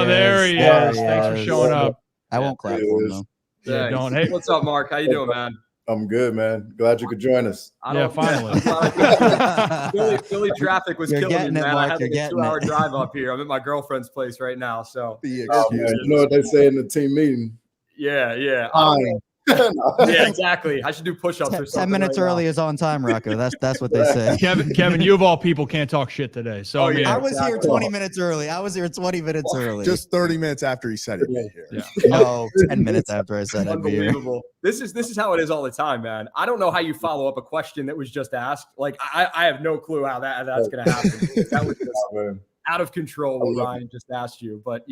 There he is. Thanks for showing up. I won't clap for him, though. Yeah, don't. Hey, what's up, Mark? How you doing, man? I'm good, man. Glad you could join us. Finally. Philly traffic was killing me, man. I had a 2-hour drive up here. I'm at my girlfriend's place right now. So, you know what they say in the team meeting? Yeah. Yeah, exactly. I should do push-ups or something. 10 minutes early is on time, Rocco. That's what they say. Kevin, you of all people can't talk shit today. So I was here 20 minutes early. I was here 20 minutes early. Just 30 minutes after he said it. Yeah. No, 10 minutes after I said I'd be here. Unbelievable. This is how it is all the time, man. I don't know how you follow up a question that was just asked. Like I have no clue how that's going to happen. That was just out of control what Ryan just asked you, but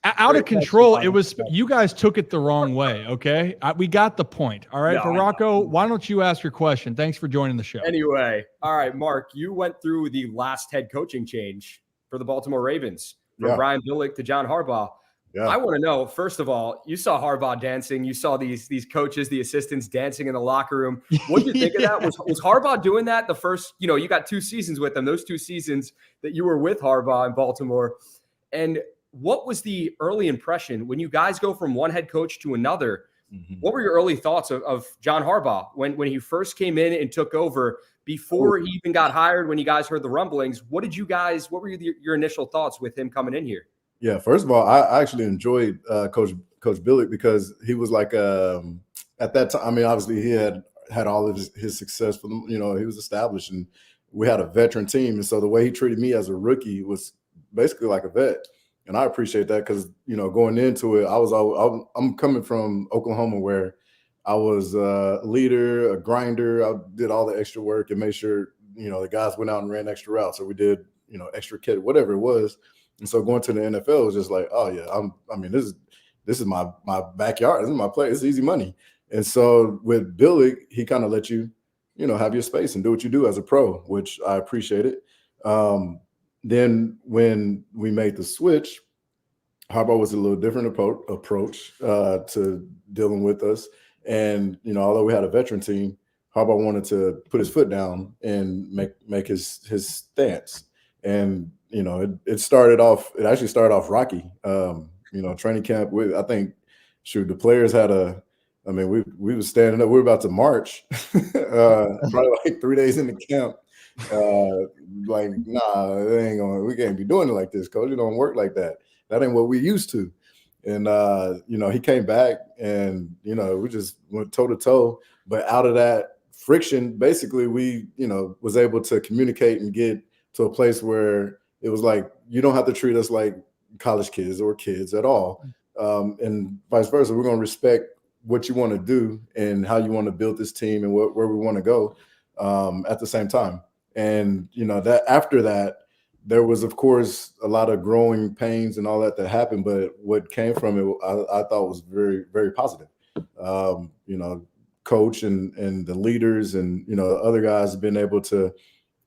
out of control. It was, you guys took it the wrong way. Okay. We got the point. All right. For Rocco, why don't you ask your question? Thanks for joining the show. Anyway. All right, Mark, you went through the last head coaching change for the Baltimore Ravens from Brian Billick to John Harbaugh. Yeah. I want to know, first of all, you saw Harbaugh dancing. You saw these coaches, the assistants dancing in the locker room. What did you think of that? Was Harbaugh doing that the first, you got 2 seasons with him, those 2 seasons that you were with Harbaugh in Baltimore. And what was the early impression when you guys go from one head coach to another? Mm-hmm. What were your early thoughts of John Harbaugh when he first came in and took over before he even got hired, when you guys heard the rumblings? What were your initial thoughts with him coming in here? Yeah, first of all, I actually enjoyed Coach Billick because he was like at that time. I mean, obviously he had all of his success for them. He was established, and we had a veteran team, and so the way he treated me as a rookie was basically like a vet, and I appreciate that because going into it, I'm coming from Oklahoma where I was a leader, a grinder. I did all the extra work and made sure the guys went out and ran extra routes, or we did extra kit, whatever it was. And so going to the NFL was just like, oh yeah, this is my backyard. This is my place. It's easy money. And so with Billy, he kind of let you, have your space and do what you do as a pro, which I appreciated. Then when we made the switch, Harbaugh was a little different approach to dealing with us. And, although we had a veteran team, Harbaugh wanted to put his foot down and make his stance. And it actually started off rocky. Training camp with, I think, the players had we were standing up. We were about to march, probably like 3 days into camp. We can't be doing it like this, coach. It don't work like that. That ain't what we used to. And, he came back and, we just went toe to toe. But out of that friction, basically we, was able to communicate and get to a place where it was like, you don't have to treat us like college kids or kids at all. and vice versa. We're going to respect what you want to do and how you want to build this team and where we want to go at the same time. And, that after that, there was, of course, a lot of growing pains and all that happened. But what came from it, I thought was very, very positive. Coach and the leaders and, other guys have been able to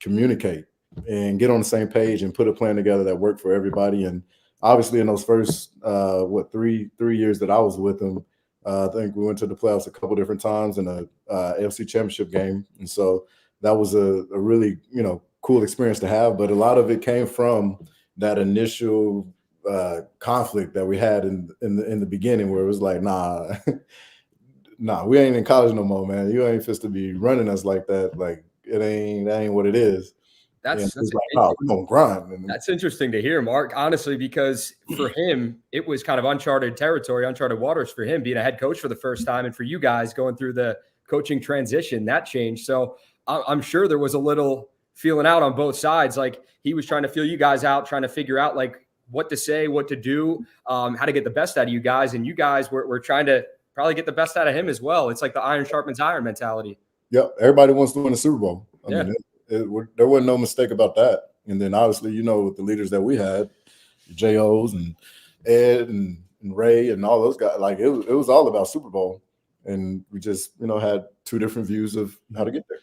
communicate and get on the same page and put a plan together that worked for everybody. And obviously in those first, 3 years that I was with them, I think we went to the playoffs a couple different times in a AFC Championship game. And so that was a really, cool experience to have. But a lot of it came from that initial conflict that we had in the beginning, where it was like, nah, we ain't in college no more, man. You ain't supposed to be running us like that. Like, that ain't what it is. That's like, oh, we're gonna grind. That's interesting to hear, Mark, honestly, because for him, it was kind of uncharted territory, uncharted waters for him being a head coach for the first time. And for you guys going through the coaching transition, that changed. So I'm sure there was a little feeling out on both sides. Like, he was trying to feel you guys out, trying to figure out like what to say, what to do, how to get the best out of you guys. And you guys were trying to probably get the best out of him as well. It's like the iron sharpens iron mentality. Yep. Everybody wants to win the Super Bowl. I mean, there wasn't no mistake about that. And then obviously, with the leaders that we had, J.O.'s and Ed and Ray and all those guys, like it was all about Super Bowl. And we just, had two different views of how to get there.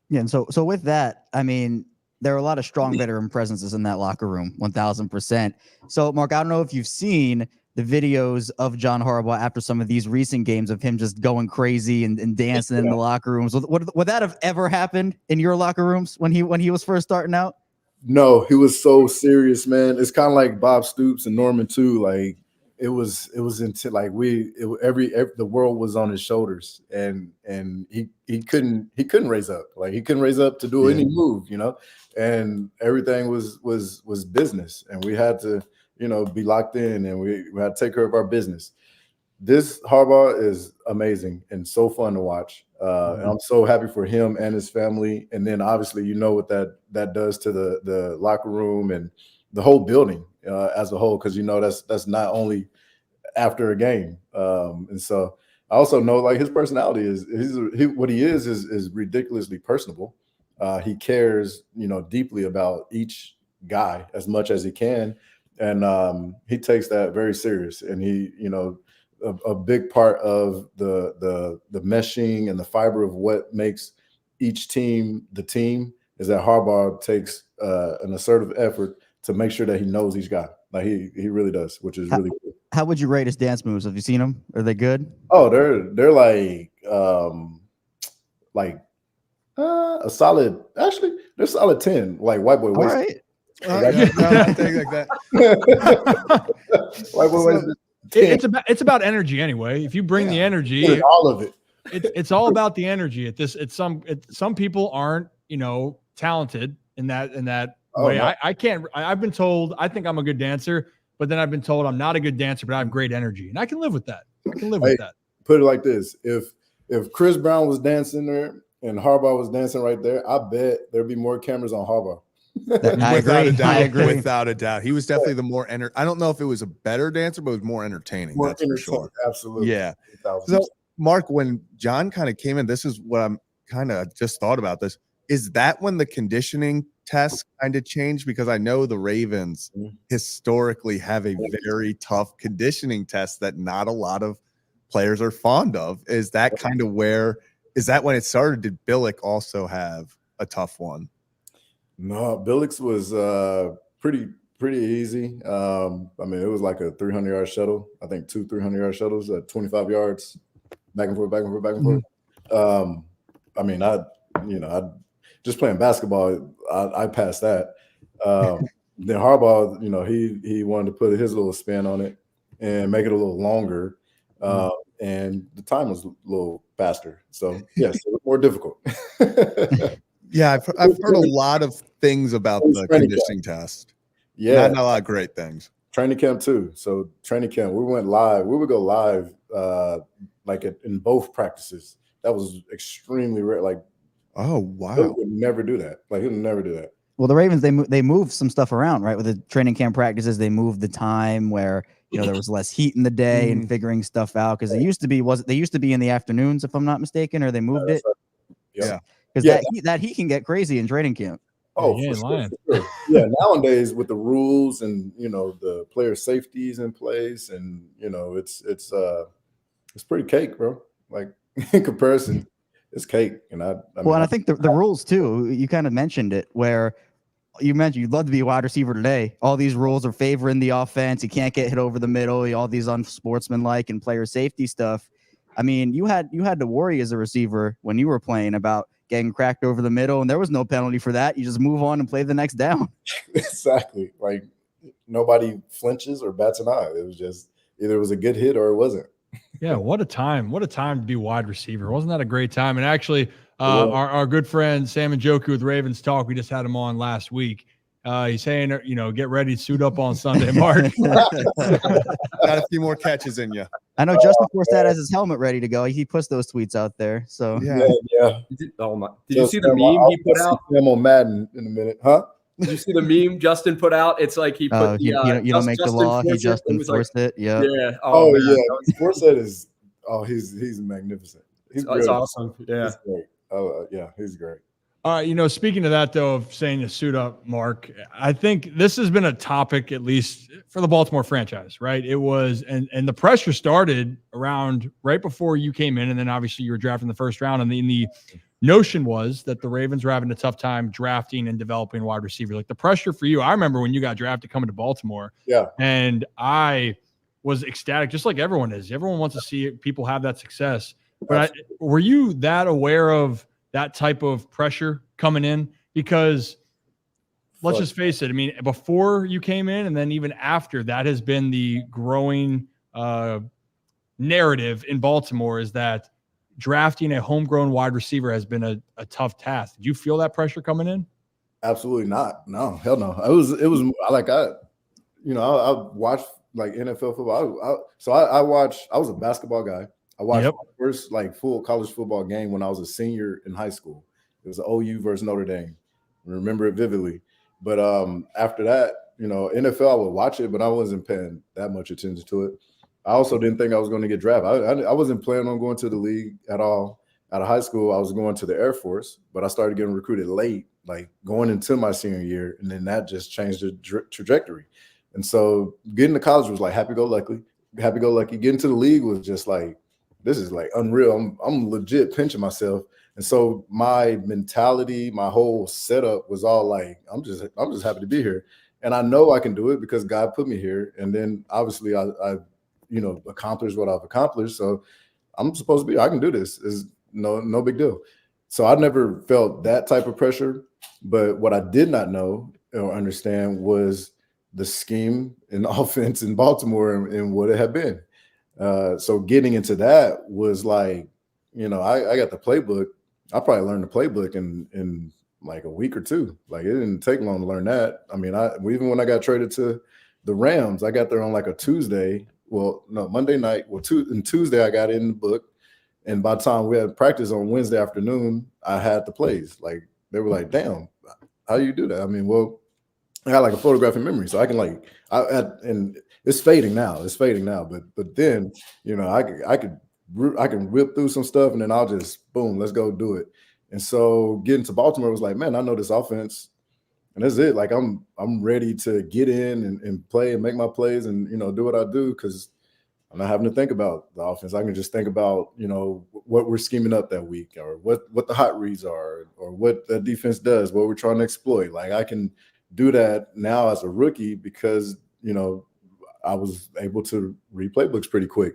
Yeah. And so with that, I mean, there are a lot of strong veteran presences in that locker room, 1000%. So Mark, I don't know if you've seen the videos of John Harbaugh after some of these recent games of him just going crazy and dancing in the locker rooms. Would that have ever happened in your locker rooms when he was first starting out? No, he was so serious, man. It's kind of like Bob Stoops and Norman too. Like it was into like the world was on his shoulders, and he couldn't raise up. Like he couldn't raise up to do any move, and everything was business, and we had to be locked in, and we had to take care of our business. This Harbaugh is amazing and so fun to watch. And I'm so happy for him and his family. And then obviously, what that does to the locker room and the whole building as a whole, because that's not only after a game. And so I also know like his personality is what he is ridiculously personable. He cares, deeply about each guy as much as he can. And he takes that very serious. And he, a big part of the meshing and the fiber of what makes each team the team is that Harbaugh takes an assertive effort to make sure that he knows each guy. Like he really does, which is really cool. How would you rate his dance moves? Have you seen them? Are they good? Oh, they're like a solid. Actually, they're solid 10. Like white boy. All right. Like that. White boy waist. It's about energy anyway. If you bring the energy, all of it. It's all about the energy. Some people aren't, talented in that way. No. I can't. I've been told I think I'm a good dancer, but then I've been told I'm not a good dancer, but I have great energy, and I can live with that. Put it like this: if Chris Brown was dancing there and Harbaugh was dancing right there, I bet there'd be more cameras on Harbaugh. I agree. Without a doubt. He was definitely the more I don't know if it was a better dancer, but it was more entertaining. That's for sure. Absolutely. Yeah. So, Mark, when John kind of came in, this is what I'm kind of just thought about this. Is that when the conditioning tests kind of changed? Because I know the Ravens historically have a very tough conditioning test that not a lot of players are fond of. Is that kind of when it started? Did Billick also have a tough one? No, Billick's was pretty easy. I mean, it was like a 300-yard shuttle. I think 2 300-yard shuttles at 25 yards, back and forth. I mean, I just playing basketball, I passed that. Then Harbaugh, he wanted to put his little spin on it and make it a little longer. And the time was a little faster. So, yes, it was more difficult. Yeah, I've heard a lot of things about the conditioning test. Yeah. Not a lot of great things. Training camp too. So training camp, we went live. We would go live in both practices. That was extremely rare. Like, oh wow, he would never do that. Like he would never do that. Well, the Ravens, they moved some stuff around, right? With the training camp practices, they moved the time where there was less heat in the day and figuring stuff out, because they used to be in the afternoons, if I'm not mistaken, or they moved it. Yeah. Because that heat can get crazy in training camp. Oh, for sure. Yeah, nowadays with the rules and the player safeties in place, and it's pretty cake, bro. Like in comparison, it's cake. And I think the rules too. You kind of mentioned it, where you mentioned you'd love to be a wide receiver today. All these rules are favoring the offense. You can't get hit over the middle. All these unsportsmanlike and player safety stuff. I mean, you had to worry as a receiver when you were playing about getting cracked over the middle, and there was no penalty for that. You just move on and play the next down. Exactly. Like nobody flinches or bats an eye. It was just either it was a good hit or it wasn't. Yeah, what a time. What a time to be wide receiver. Wasn't that a great time? And actually, our good friend Sam and Joku with Ravens Talk, we just had him on last week. He's saying, get ready to suit up on Sunday, Mark. Got a few more catches in you. I know Justin Forsett has his helmet ready to go. He puts those tweets out there. So yeah. Did you see the meme he put out? I'm on Madden in a minute, huh? Did you see the meme Justin put out? It's like he put you don't make the law. He Justin forced it. Yeah. Yeah. Forsett is. Oh, he's magnificent. He's awesome. Yeah. He's great. Oh, yeah, he's great. All right, speaking of that, though, of saying to suit up, Mark, I think this has been a topic, at least for the Baltimore franchise, right? It was, and the pressure started around right before you came in, and then obviously you were drafted in the first round, and the notion was that the Ravens were having a tough time drafting and developing wide receiver. Like the pressure for you, I remember when you got drafted coming to Baltimore, and I was ecstatic, just like everyone is. Everyone wants to see people have that success. But were you that aware of that type of pressure coming in? Because let's just face it. I mean, before you came in and then even after, that has been the growing narrative in Baltimore, is that drafting a homegrown wide receiver has been a tough task. Did you feel that pressure coming in? Absolutely not. No, hell no. It was like I watched like NFL football. I was a basketball guy. I watched my first full college football game when I was a senior in high school. It was the OU versus Notre Dame. I remember it vividly. But after that, NFL, I would watch it, but I wasn't paying that much attention to it. I also didn't think I was going to get drafted. I wasn't planning on going to the league at all. Out of high school, I was going to the Air Force, but I started getting recruited late, like going into my senior year, and then that just changed the trajectory. And so getting to college was like happy-go-lucky. Getting to the league was just like, this is like unreal. I'm legit pinching myself. And so my mentality, my whole setup was all like, I'm just happy to be here. And I know I can do it because God put me here. And then obviously I accomplished what I've accomplished. So I'm supposed to be, I can do this. It's no big deal. So I never felt that type of pressure. But what I did not know or understand was the scheme and offense in Baltimore and what it had been. So getting into that was like, I got the playbook. I probably learned the playbook in like a week or two. Like it didn't take long to learn that. I mean, even when I got traded to the Rams, I got there on like a Tuesday. Well, no, Monday night. Well, Tuesday I got in the book, and by the time we had practice on Wednesday afternoon, I had the plays. Like they were like, "Damn, how do you do that?" I mean, well, I got like a photographic memory, so I can and it's fading now. But then, I can rip through some stuff, and then I'll just boom, let's go do it. And so getting to Baltimore was like, man, I know this offense, and that's it. Like I'm ready to get in and play and make my plays and do what I do, because I'm not having to think about the offense. I can just think about what we're scheming up that week, or what the hot reads are, or what the defense does, what we're trying to exploit. Like I can do that now as a rookie because I was able to read playbooks pretty quick.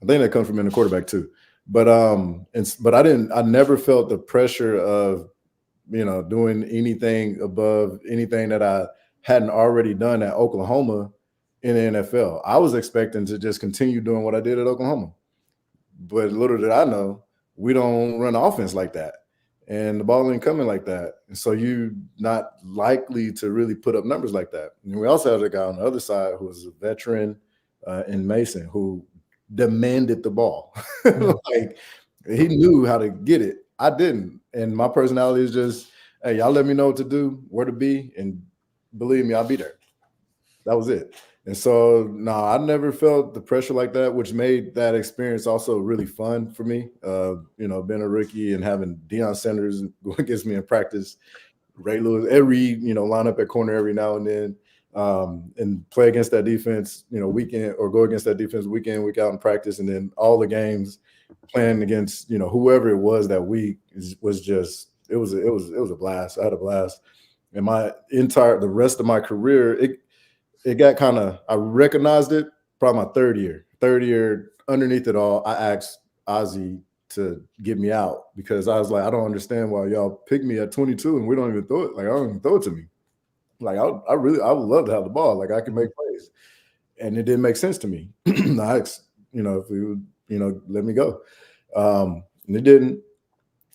I think that comes from being a quarterback too. But I never felt the pressure of doing anything above anything that I hadn't already done at Oklahoma in the NFL. I was expecting to just continue doing what I did at Oklahoma. But little did I know, we don't run offense like that. And the ball ain't coming like that. And so you're not likely to really put up numbers like that. And we also have a guy on the other side who was a veteran in Mason who demanded the ball. Like he knew how to get it. I didn't. And my personality is just, hey, y'all let me know what to do, where to be, and believe me, I'll be there. That was it. And so, no, I never felt the pressure like that, which made that experience also really fun for me. Being a rookie and having Deion Sanders go against me in practice, Ray Lewis, line up at corner every now and then, and play against that defense, weekend, or go against that defense week in, week out in practice, and then all the games playing against, whoever it was that week was just it was a blast. I had a blast, and the rest of my career, it got I recognized it probably my third year underneath it all. I asked Ozzie to get me out because I was like, I don't understand why y'all pick me at 22 and we don't even throw it. Like, I don't even throw it to me. Like, I would love to have the ball. Like, I can make plays. And it didn't make sense to me. I asked, if we would, let me go. And it didn't.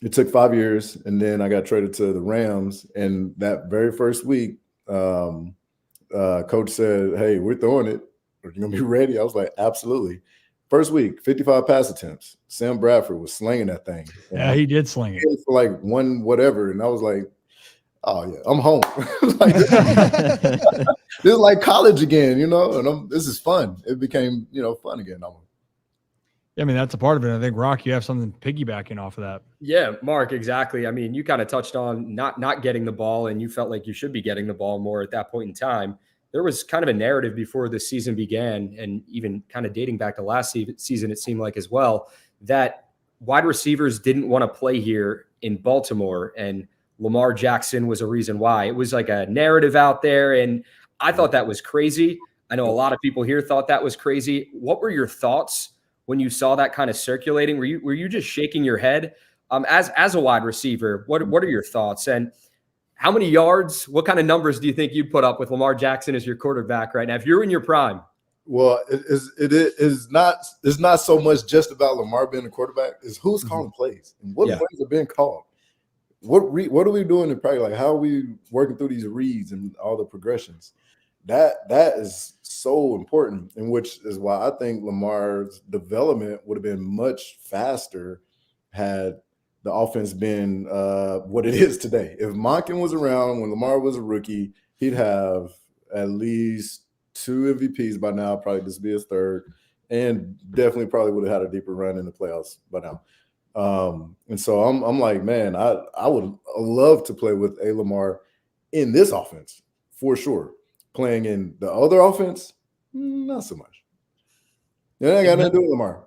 It took 5 years. And then I got traded to the Rams. And that very first week, coach said, hey, we're throwing it. Are you going to be ready? I was like, absolutely. First week, 55 pass attempts. Sam Bradford was slinging that thing. Yeah, he did sling it. For like one whatever. And I was like, oh, yeah, I'm home. This is like college again, and this is fun. It became, fun again. Yeah, I mean, that's a part of it. I think, Rock, you have something piggybacking off of that. Yeah, Mark, exactly. I mean, you kind of touched on not getting the ball, and you felt like you should be getting the ball more at that point in time. There was kind of a narrative before the season began, and even kind of dating back to last season, it seemed like as well, that wide receivers didn't want to play here in Baltimore, and Lamar Jackson was a reason why. It was like a narrative out there, and I thought that was crazy. I know a lot of people here thought that was crazy. What were your thoughts when you saw that kind of circulating? Were you just shaking your head? As a wide receiver, what are your thoughts? And how many yards, what kind of numbers do you think you'd put up with Lamar Jackson as your quarterback right now if you're in your prime? Well, it's not so much just about Lamar being a quarterback. It's who's calling plays and what plays are being called. What are we doing in practice? Like, how are we working through these reads and all the progressions? That is so important, and which is why I think Lamar's development would have been much faster had the offense been what it is today. If Monken was around when Lamar was a rookie, he'd have at least 2 MVPs by now, probably this be his third, and definitely probably would have had a deeper run in the playoffs by now. And so I'm like, man, I would love to play with a Lamar in this offense for sure. Playing in the other offense, not so much. It ain't got nothing to do with Lamar.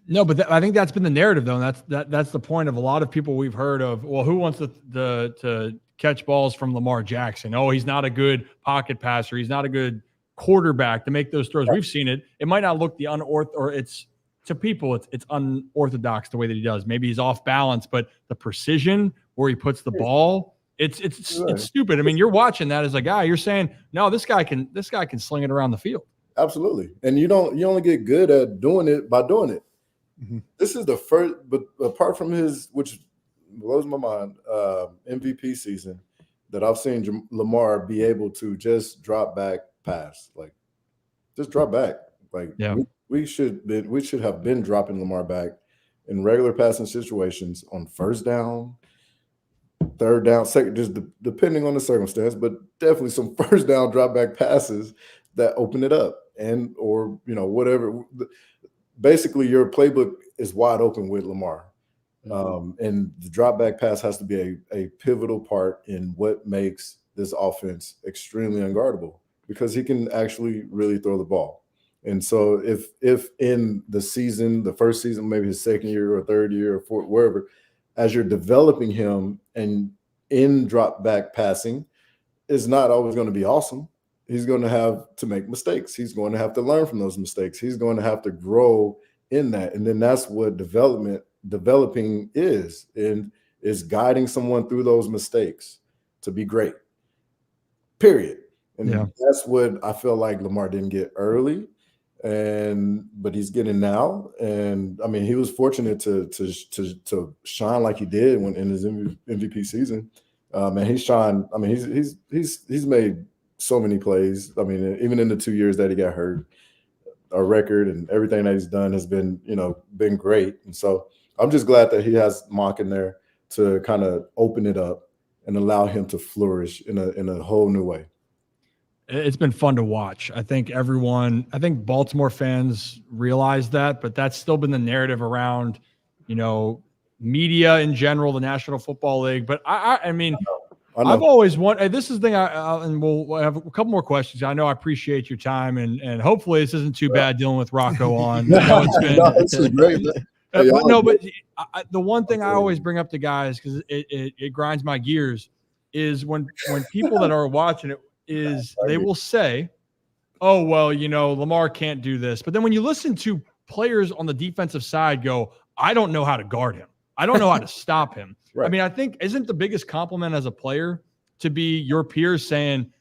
No, but I think that's been the narrative, though. And that's the point of a lot of people we've heard of. Well, who wants to catch balls from Lamar Jackson? Oh, he's not a good pocket passer. He's not a good quarterback to make those throws. We've seen it. It might not look to people, it's unorthodox the way that he does. Maybe he's off balance, but the precision where he puts the ball, it's stupid. I mean, you're watching that as a guy. You're saying, no, this guy can sling it around the field. Absolutely, and you only get good at doing it by doing it. Mm-hmm. This is the first, but apart from his, which blows my mind, MVP season, that I've seen Lamar be able to just drop back pass, like just drop back, like yeah. We should have been dropping Lamar back in regular passing situations on first down, third down, second, just depending on the circumstance, but definitely some first down drop back passes that open it up or whatever. Basically, your playbook is wide open with Lamar. And the drop back pass has to be a pivotal part in what makes this offense extremely unguardable because he can actually really throw the ball. And so if in the season, the first season, maybe his second year or third year or fourth, wherever, as you're developing him and in drop back passing, it's not always going to be awesome. He's going to have to make mistakes. He's going to have to learn from those mistakes. He's going to have to grow in that. And then that's what developing is guiding someone through those mistakes to be great, period. And that's what I feel like Lamar didn't get early. But he's getting now, and I mean, he was fortunate to shine like he did when in his MVP season. And he shined. I mean, he's made so many plays. I mean, even in the 2 years that he got hurt, our record and everything that he's done has been great. And so I'm just glad that he has Mock in there to kind of open it up and allow him to flourish in a whole new way. It's been fun to watch. I think Baltimore fans realize that, but that's still been the narrative around, media in general, the National Football League. But I mean, I've always wanted. This is the thing. And we'll have a couple more questions. I know I appreciate your time, and hopefully this isn't too bad dealing with Rocco on. This is great. But the one thing I always bring up to guys, because it grinds my gears, is when people that are watching it they will say, oh, well, Lamar can't do this. But then when you listen to players on the defensive side go, I don't know how to guard him. I don't know how to stop him. Right. I mean, I think isn't the biggest compliment as a player to be your peers saying,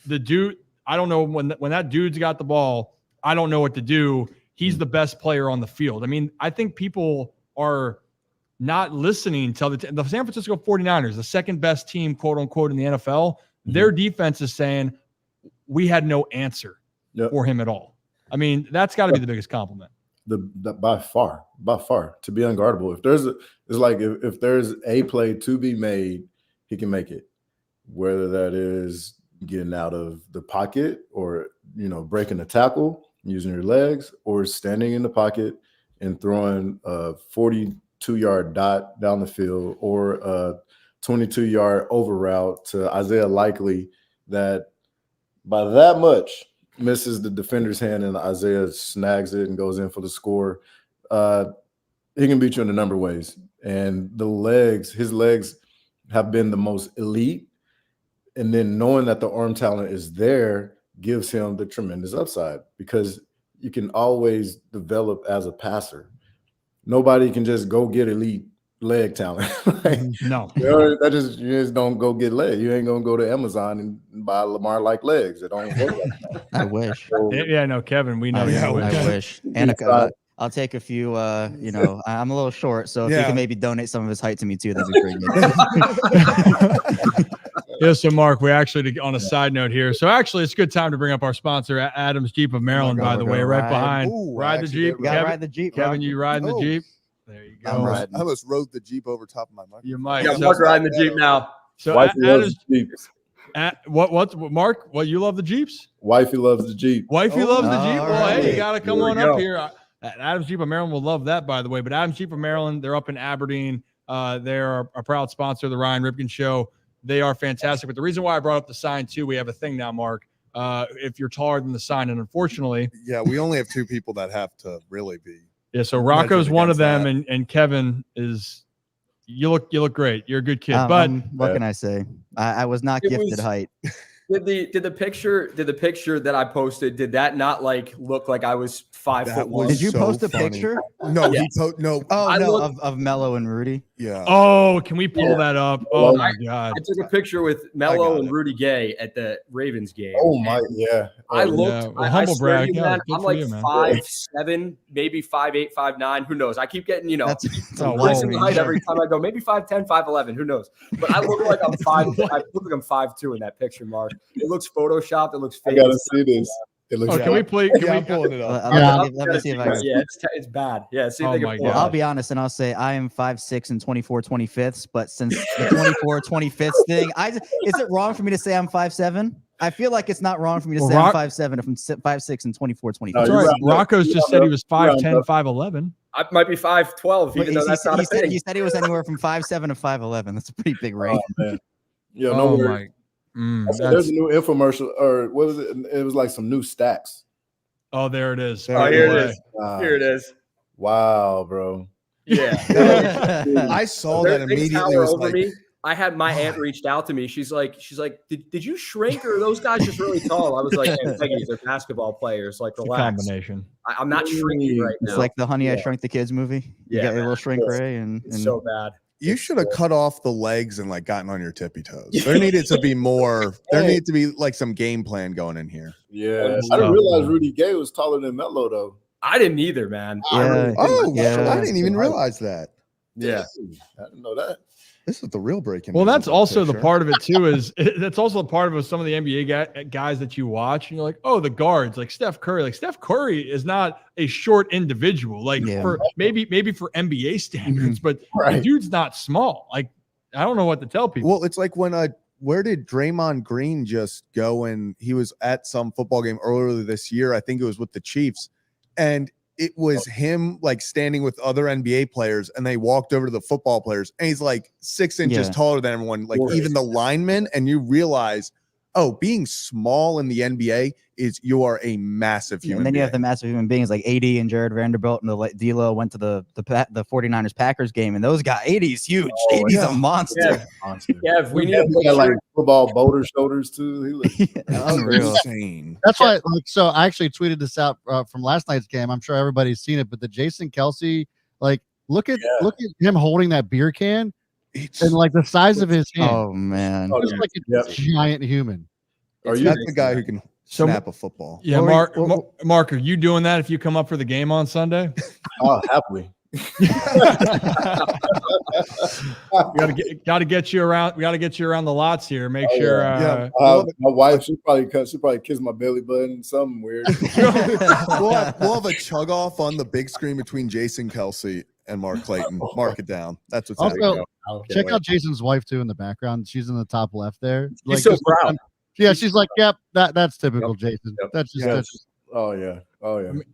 the dude, I don't know when that dude's got the ball, I don't know what to do. He's the best player on the field. I mean, I think people are not listening to the San Francisco 49ers, the second best team, quote unquote, in the NFL. Their defense is saying we had no answer for him at all. I mean, that's got to be the biggest compliment. By far, to be unguardable. If there's a play to be made, he can make it. Whether that is getting out of the pocket or breaking a tackle, using your legs, or standing in the pocket and throwing a 42-yard dot down the field, or a 22-yard over route to Isaiah Likely that by that much misses the defender's hand and Isaiah snags it and goes in for the score. He can beat you in a number of ways. And his legs have been the most elite. And then knowing that the arm talent is there gives him the tremendous upside, because you can always develop as a passer. Nobody can just go get elite leg talent. No, you just don't go get leg. You ain't gonna go to Amazon and buy Lamar like legs. It don't work like that. I wish. No, Kevin, we know. I wish. And I'll take a few. I'm a little short, so if you can maybe donate some of his height to me too, that'd be great. Yeah, so Mark, we actually, on a side note here, so actually it's a good time to bring up our sponsor, Adams Jeep of Maryland, by the way, right behind. Ride the Jeep. Ride the Jeep. Kevin, you riding the Jeep? There you go. I almost rode the Jeep over top of my mic. You might. Yeah, Mark riding the Jeep now. So Adams Jeep. What Mark? What, you love the Jeeps? Wifey loves the Jeep. Wifey loves the Jeep. Well, right. hey, you got to come on up here. Adams Jeep of Maryland will love that, by the way. But Adams Jeep of Maryland, they're up in Aberdeen. They're a proud sponsor of the Ryan Ripken Show. They are fantastic. But the reason why I brought up the sign too, we have a thing now, Mark. If you're taller than the sign, and unfortunately, we only have two people that have to really be. Yeah, so Rocco's one of them, and Kevin is. You look great. You're a good kid. But what can I say? I was not gifted height. Did the picture that I posted, did that not look like I was 5'1"? Did you post a picture? No, Yes. no. Oh, of Mello and Rudy. Yeah. Oh, can we pull that up? Oh my God. I took a picture with Mello and Rudy Gay at the Ravens game. Oh my, yeah. I looked. Well, humble brag. Man, I'm like 5'7", maybe 5'8", 5'9". Who knows? I keep getting rising the height every time I go. Maybe 5'10", 5'11". Who knows? But I look like I'm 5. I look like I'm 5'2" in that picture, Mark. It looks photoshopped. It looks fake. I gotta see this. It looks. Can we play? I'm pulling it up. Let me see if I can. Yeah, it's bad. Yeah. See if they can pull it I'll up. be honest, and I'll say I am 5'6" and 24/25ths. But since the 24/25ths thing, is it wrong for me to say I'm 5'7"? I feel like it's not wrong for me to say I'm 5'7" if I'm 5'6" and 24/25. That's right. Rocco's just said he was 5'10", 5'11". I might be 5'12", even though that's not a thing. He said he was anywhere from 5'7" to 5'11". That's a pretty big range. Yeah, no worries. There's a new infomercial, or what was it? It was like some new stacks. Oh, there it is. Oh, here it is. Here it is. Wow, bro. Yeah. I saw that immediately. Over me. I had my aunt reached out to me. She's like, did you shrink, or are those guys just really tall? I was like, hey, Peggy, they're basketball players. Like, relax. Combination. I'm not shrinking right now. It's like the Honey I Shrunk the Kids movie. You got your little shrink ray, and it's so bad. You should have cut off the legs and gotten on your tippy toes. There needed to be more. There needed to be some game plan going in here. Yeah, I didn't realize Rudy Gay was taller than Melo though. I didn't either, man. Yeah. I didn't even realize that. Yeah, I didn't know that. This is the real breaking. Well, that's also the part of it too. Is that's also a part of some of the NBA guys that you watch, and you're like, oh, the guards, like Steph Curry. Like Steph Curry is not a short individual. For maybe for NBA standards, but the dude's not small. Like I don't know what to tell people. Well, it's like when where did Draymond Green just go? And he was at some football game earlier this year. I think it was with the Chiefs. And it was him like standing with other NBA players, and they walked over to the football players, and he's like 6 inches taller than everyone, like even the linemen. And you realize, oh, being small in the NBA is you are a massive human and then being. you have the massive human beings like AD and Jared Vanderbilt, and D'Lo went to the 49ers Packers game, and those guys, AD's huge. AD's a monster. Yeah, we need he got like football boulder shoulders too. He looks unreal. Insane. That's why, like, so I actually tweeted this out from last night's game. I'm sure everybody's seen it, but the Jason Kelsey, like, look at him holding that beer can, and like the size of his hand. Oh man, it's like a giant human. Are you the guy who can snap a football? Yeah, Mark, are you doing that if you come up for the game on Sunday? Oh, happily. We got to get you around. We got to get you around the lots here. Make sure. My wife, she probably kiss my belly button. Something weird. we'll have a chug off on the big screen between Jason Kelsey and Mark Clayton. Mark it down. That's what's also check out Jason's wife too in the background. She's in the top left there. She's so proud. Yeah, she's like, yep, that's typical Jason. That's just oh yeah.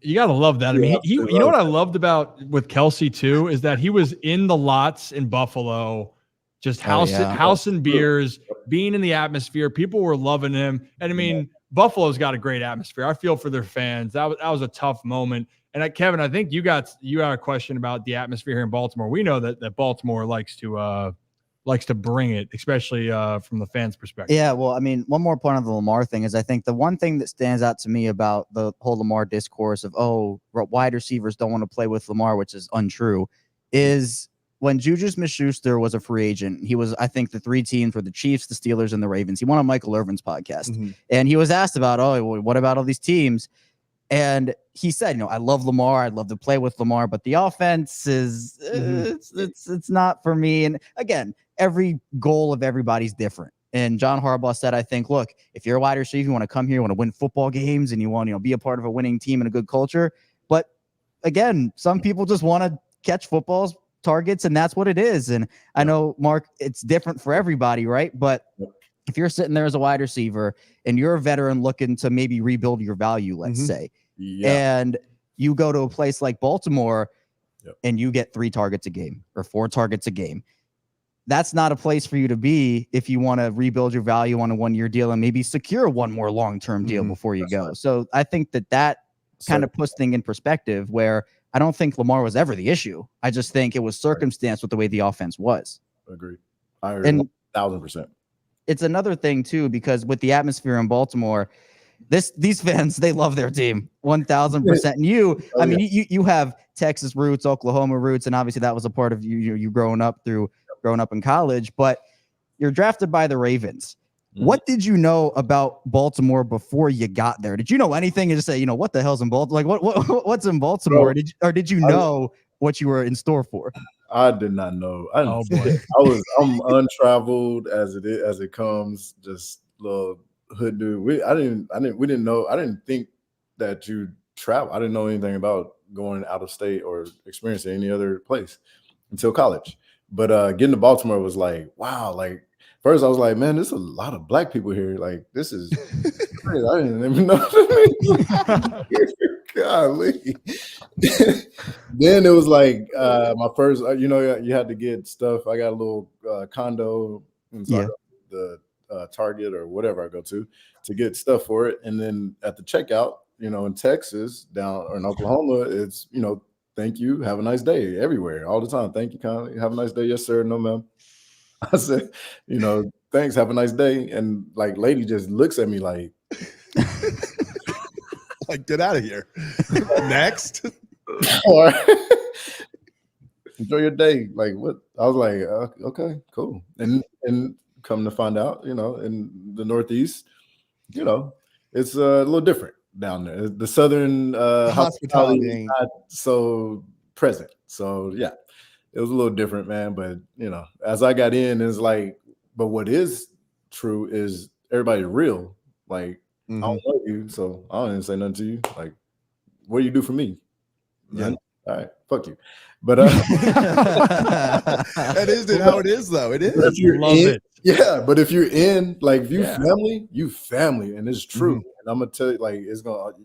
You gotta love that. I mean, he you know what I loved about with Kelsey too is that he was in the lots in Buffalo, just house and beers, being in the atmosphere. People were loving him, and I mean, Buffalo's got a great atmosphere. I feel for their fans. That was a tough moment. And Kevin, I think you got a question about the atmosphere here in Baltimore. We know that Baltimore likes to bring it, especially from the fans' perspective. Yeah, well, I mean, one more point on the Lamar thing is I think the one thing that stands out to me about the whole Lamar discourse of, wide receivers don't want to play with Lamar, which is untrue, is when Juju Smith-Schuster was a free agent, he was, I think, the three teams were the Chiefs, the Steelers, and the Ravens. He went on Michael Irvin's podcast, and he was asked about, what about all these teams? And he said, I love Lamar. I'd love to play with Lamar, but the offense is it's not for me. And again, every goal of everybody's different. And John Harbaugh said, I think, look, if you're a wide receiver, you want to come here, you want to win football games, and you want to be a part of a winning team and a good culture. But again, some people just want to catch footballs, targets, and that's what it is. And I know, Mark, it's different for everybody, right? But if you're sitting there as a wide receiver and you're a veteran looking to maybe rebuild your value, let's say, and you go to a place like Baltimore and you get 3 targets a game or 4 targets a game, that's not a place for you to be if you want to rebuild your value on a 1-year deal and maybe secure one more long-term deal before you go. Right. So I think that kind of puts things in perspective where I don't think Lamar was ever the issue. I just think it was circumstance with the way the offense was. Agreed. I agree 1,000%. It's another thing too, because with the atmosphere in Baltimore, these fans, they love their team 1,000%. And you have Texas roots, Oklahoma roots, and obviously that was a part of you growing up in college, but you're drafted by the Ravens. What did you know about Baltimore before you got there? Did you know anything and just say, what the hell's in Baltimore? Like what's in Baltimore? Did you know what you were in store for? I did not know. I'm untraveled as it comes, just little hood dude. We didn't know. I didn't think that you travel. I didn't know anything about going out of state or experiencing any other place until college. But getting to Baltimore was like, wow. Like first I was like, man, there's a lot of black people here. Like this is crazy. I didn't even know. Golly. Then it was like my first, you had to get stuff. I got a little condo inside the Target or whatever I go to get stuff for it. And then at the checkout, in Texas down or in Oklahoma, it's, thank you, have a nice day everywhere, all the time. Thank you, kindly, have a nice day. Yes, sir. No, ma'am. I said, thanks, have a nice day. And like lady just looks at me like, like, get out of here. Next. Or enjoy your day. Like what? I was like, okay, cool. And come to find out, in the Northeast, it's a little different down there. The Southern hospitality is not so present. So yeah, it was a little different, man. But as I got in, it's like, but what is true is everybody's real. Like I don't know you, so I don't even say nothing to you. Like, what do you do for me? Yeah. All right, fuck you. But that is how it is, though. It is. If you're Love in, it. yeah. But if you're in, like, if you family, and it's true. Mhm. And I'm gonna tell you, like,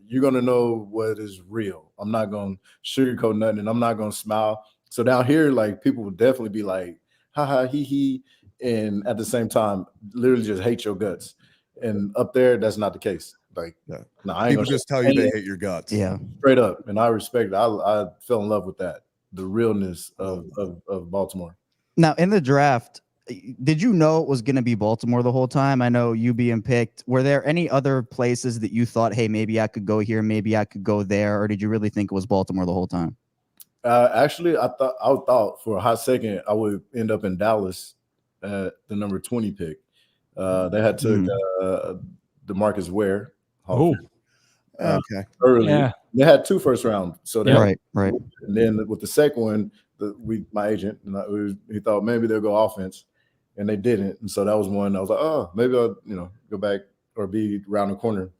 you're gonna know what is real. I'm not gonna sugarcoat nothing, and I'm not gonna smile. So down here, like, people will definitely be like, ha ha, he, and at the same time, literally just hate your guts. And up there, that's not the case. Like, Yeah. no, I ain't People gonna just tell you they hate your guts. Yeah. straight up, and I respect it. I fell in love with that, the realness of Baltimore. Now, in the draft, did you know it was going to be Baltimore the whole time? I know you being picked. Were there any other places that you thought, hey, maybe I could go here, maybe I could go there, or did you really think it was Baltimore the whole time? Actually, I thought for a hot second I would end up in Dallas at the number 20 pick. They had took DeMarcus Ware. Okay. Early. Yeah. They had 2 first round. So they Right. And then with the second one, my agent, he thought maybe they'll go offense, and they didn't. And so that was one I was like, oh, maybe I'll go back or be around the corner.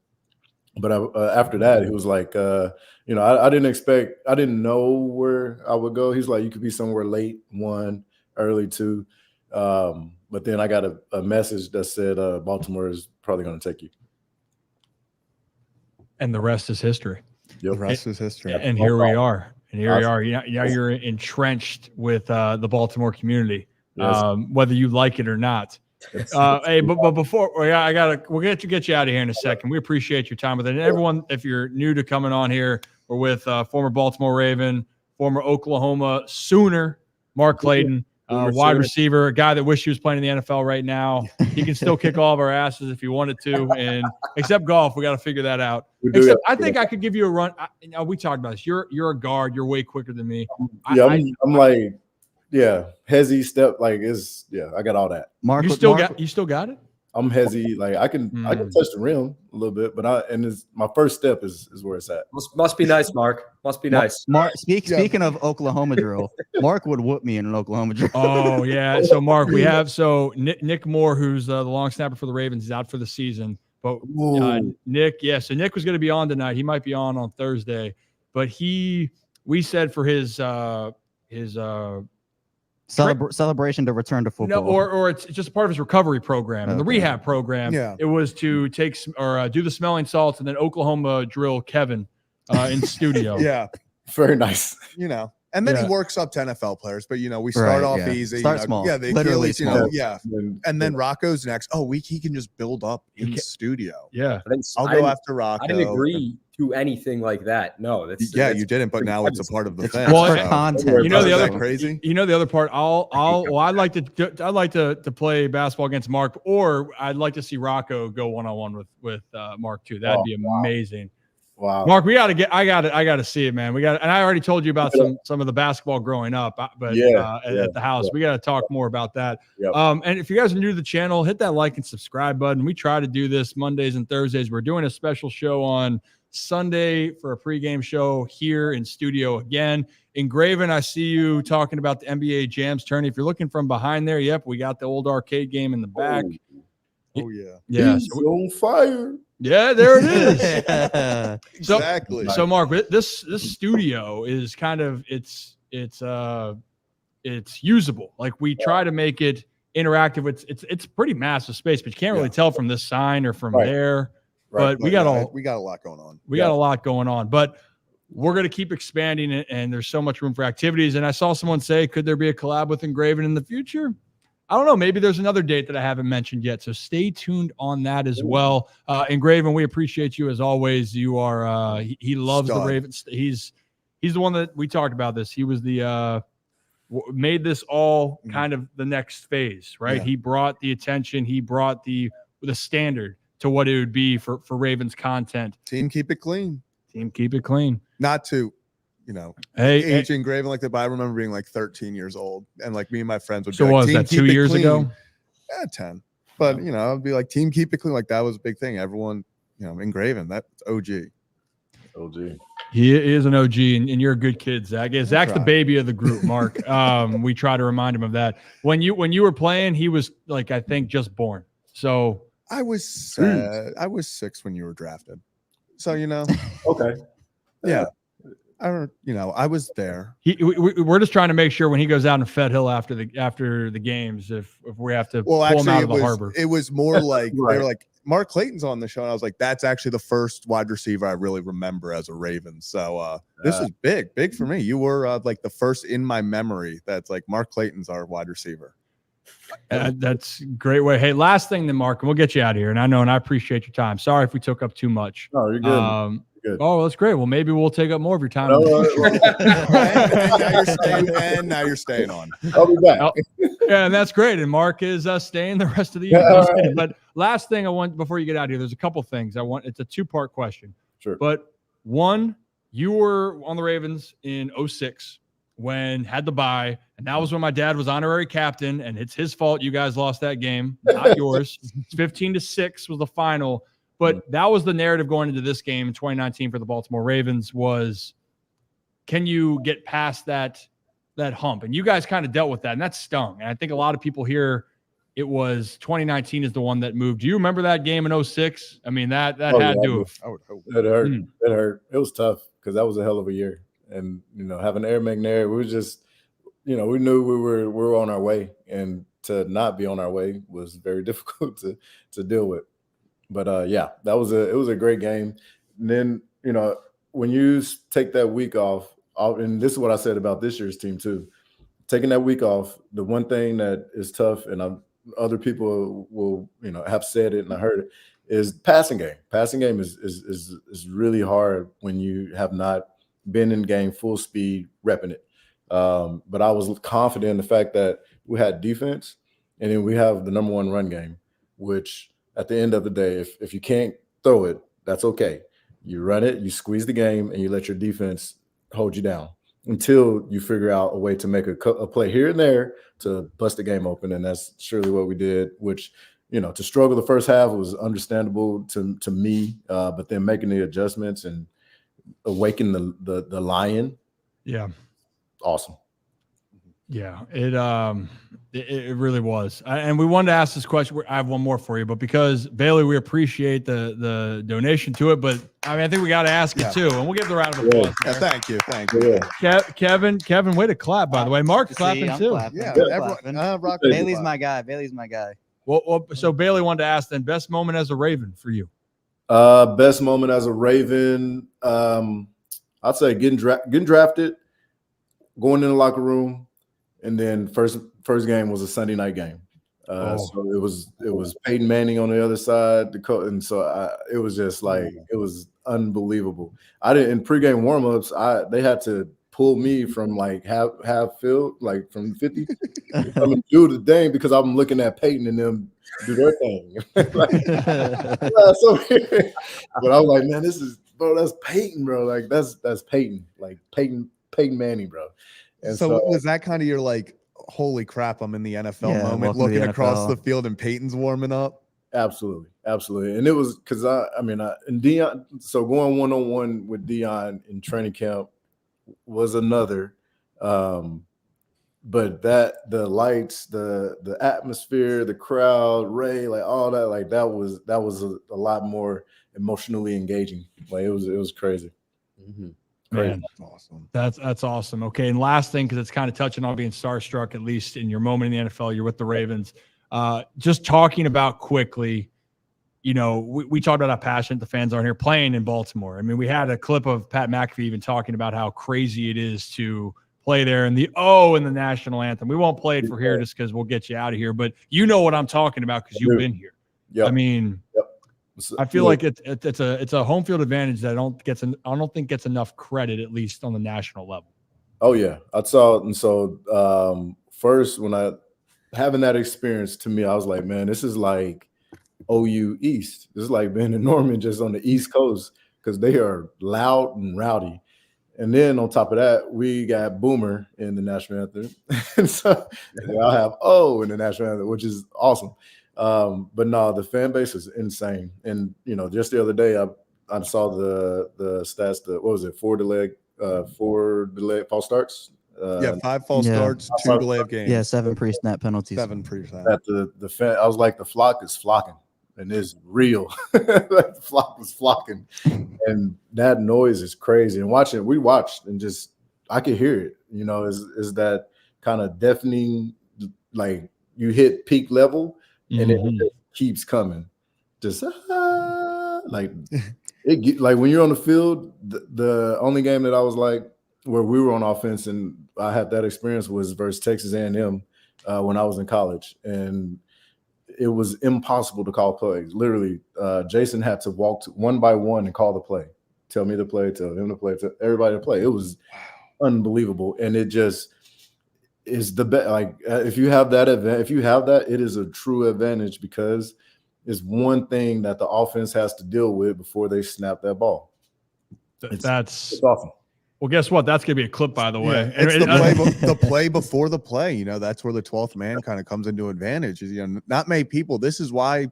But after that, he was like, I didn't know where I would go. He's like, you could be somewhere late 1, early 2. But then I got a message that said Baltimore is probably going to take you. And the rest is history. The rest is history. And here we are. And here we are. Now you're entrenched with the Baltimore community, whether you like it or not. Hey, but before we'll get you out of here in a second. We appreciate your time with it. And everyone, if you're new to coming on here, we're with former Baltimore Raven, former Oklahoma Sooner, Mark Clayton, wide receiver, a guy that wishes he was playing in the NFL right now. He can still kick all of our asses if he wanted to, and except golf, we got to figure that out. Except I think I could give you a run. We talked about this. You're a guard. You're way quicker than me. I'm like, hezzy step, like I got all that. Mark, you still got it. I'm hezzy, like I can touch the rim a little bit, but my first step is where it's at. Must be nice, Mark. Must be nice. Mark, speaking of Oklahoma drill, Mark would whoop me in an Oklahoma drill. Oh yeah. So Mark, we have Nick Moore, who's the long snapper for the Ravens, is out for the season. But Nick, so Nick was going to be on tonight. He might be on Thursday, but we said for his celebration to return to football. No, or it's just part of his recovery program and the rehab program. Yeah. It was to take or do the smelling salts and then Oklahoma drill Kevin in studio. Yeah. Very nice. And then he works up to NFL players, but we start off easy. Start small. Yeah, the Literally Achilles, small. and then Rocco's next. Oh, he can just build up in the studio. Yeah. I'll go after Rocco. I didn't agree to anything like that. No, you didn't, but now it's a part of the thing. Well, for content. The other crazy. The other part. I'd like to play basketball against Mark, or I'd like to see Rocco go one-on-one with Mark too. That'd be amazing. Wow. Mark, I gotta see it, man. And I already told you about some of the basketball growing up, but at the house, we got to talk more about that. Yep. And if you guys are new to the channel, hit that like and subscribe button. We try to do this Mondays and Thursdays. We're doing a special show on Sunday for a pregame show here in studio again. Engraven, I see you talking about the NBA Jams tourney. If you're looking from behind there, we got the old arcade game in the back. Oh yeah. He's on fire. Yeah, there it is. Exactly. So Mark, this studio is kind of it's usable. Like we try to make it interactive. It's pretty massive space, but you can't really tell from this sign or from there. But we got a lot going on. We got a lot going on, but we're going to keep expanding it, and there's so much room for activities. And I saw someone say, could there be a collab with Engraven in the future? I don't know. Maybe there's another date that I haven't mentioned yet. So stay tuned on that as well. Engraven, we appreciate you as always. You are he loves the Ravens. He's the one that we talked about this. He was the made this all kind of the next phase, right? Yeah. He brought the attention. He brought the standard to what it would be for Ravens content. Team keep it clean. Team keep it clean. Not to age Engraven like that, but I remember being like 13 years old, and like me and my friends would be like, was that 2 years ago? Yeah, 10. But I'd be like, team keep it clean. Like that was a big thing. Everyone, Engraven, that's OG. He is an OG, and you're a good kid, Zach. Yeah, Zach's the baby of the group, Mark. We try to remind him of that. When you were playing, he was like, I think, just born. So I was 6 when you were drafted. So Okay. Yeah. I was there. We're just trying to make sure when he goes out in Fed Hill after the games, if we have to pull him out of the harbor. It was more like they're like Mark Clayton's on the show, and I was like, that's actually the first wide receiver I really remember as a Raven. So this is big for me. You were like the first in my memory that's like Mark Clayton's our wide receiver. That's a great way. Hey, last thing then, Mark, and we'll get you out of here. And I appreciate your time. Sorry if we took up too much. No, you're good. Good. Oh, that's great. Well, maybe we'll take up more of your time. Now you're staying on. I'll be back. Yeah, and that's great. And Mark is staying the rest of the year. Right. But last thing I want before you get out of here, there's a couple things I want. It's a two-part question. Sure. But one, you were on the Ravens in 2006 when had the bye, and that was when my dad was honorary captain, and it's his fault you guys lost that game, not yours. 15-6 was the final. But that was the narrative going into this game in 2019 for the Baltimore Ravens was, can you get past that hump? And you guys kind of dealt with that, and that stung. And I think a lot of people here, it was 2019 is the one that moved. Do you remember that game in 2006? I mean, that had to have. It hurt. It hurt. It was tough because that was a hell of a year. And, having Air McNair, we were just, we knew we were on our way. And to not be on our way was very difficult to deal with. But it was a great game. And then, when you take that week off, and this is what I said about this year's team too, taking that week off, the one thing that is tough, and other people will, have said it and I heard it, is passing game. Passing game is really hard when you have not been in game full speed, repping it. But I was confident in the fact that we had defense, and then we have the number one run game, which at the end of the day, if you can't throw it, that's okay. You run it, you squeeze the game, and you let your defense hold you down until you figure out a way to make a play here and there to bust the game open. And that's surely what we did, which, to struggle the first half was understandable to me, but then making the adjustments and awaken the lion. Yeah. Awesome. Yeah, it really was. And we wanted to ask this question. I have one more for you, but because Bailey, we appreciate the donation to it, but I think we got to ask it too, and we'll give the round of applause. Yeah, thank you. Yeah. Kevin, way to clap, by the way. Mark's clapping too. Clapping. Yeah, everyone. Bailey's my guy. Well, so Bailey wanted to ask then, best moment as a Raven for you. Best moment as a Raven, I'd say getting drafted, going in the locker room. And then first game was a Sunday night game, so it was Peyton Manning on the other side, and so it was just like it was unbelievable. In pregame warmups, they had to pull me from like half field, like from 50. Do the thing because I'm looking at Peyton and them do their thing. But I was like, man, that's Peyton, bro. Like that's Peyton, like Peyton Manning, bro. And so was that kind of your like, holy crap, I'm in the NFL moment, looking across the field and Peyton's warming up? Absolutely. And it was because and Dion, so going one-on-one with Dion in training camp was another. But the lights, the atmosphere, the crowd, Ray, like all that, like that was a lot more emotionally engaging. Like it was crazy. Mm-hmm. Man, that's awesome. Okay, and last thing, because it's kind of touching on being starstruck, at least in your moment in the NFL, you're with the Ravens. Just talking about quickly, we talked about how passionate the fans are here playing in Baltimore. I mean, we had a clip of Pat McAfee even talking about how crazy it is to play there in the in the national anthem. We won't play it for here just because we'll get you out of here, but you know what I'm talking about because you've been here. Yep. I mean, I feel like it's a home field advantage that I don't think gets enough credit, at least on the national level. Oh yeah, I saw it, and so first when having that experience, to me, I was like, man, this is like OU East. This is like being in Norman, just on the East Coast, because they are loud and rowdy. And then on top of that, we got Boomer in the national anthem, and so I'll have in the national anthem, which is awesome. But no, the fan base is insane. And, just the other day, I saw the stats, what was it? 4 delayed false starts. 5 false starts, 2 delayed games. Yeah, 7 pre-snap penalties. 7 pre-snap. The fan, I was like, the flock is flocking. and it's real. The flock was flocking, and that noise is crazy. And we watched, and just I could hear it. You know, is that kind of deafening? Like you hit peak level, and it just keeps coming. Just like it. Like when you're on the field, the only game that I was like where we were on offense, and I had that experience was versus Texas A&M when I was in college, and it was impossible to call plays. Literally, Jason had to walk one by one and call the play. Tell me the play, tell him to play, tell everybody to play. It was unbelievable, and it just is the best. Like if you have that, it is a true advantage because it's one thing that the offense has to deal with before they snap that ball. It's awesome. Well, guess what? That's going to be a clip, by the way. Yeah, it's the play before the play. You know, that's where the 12th man kind of comes into advantage. Is, you know, not many people. This is why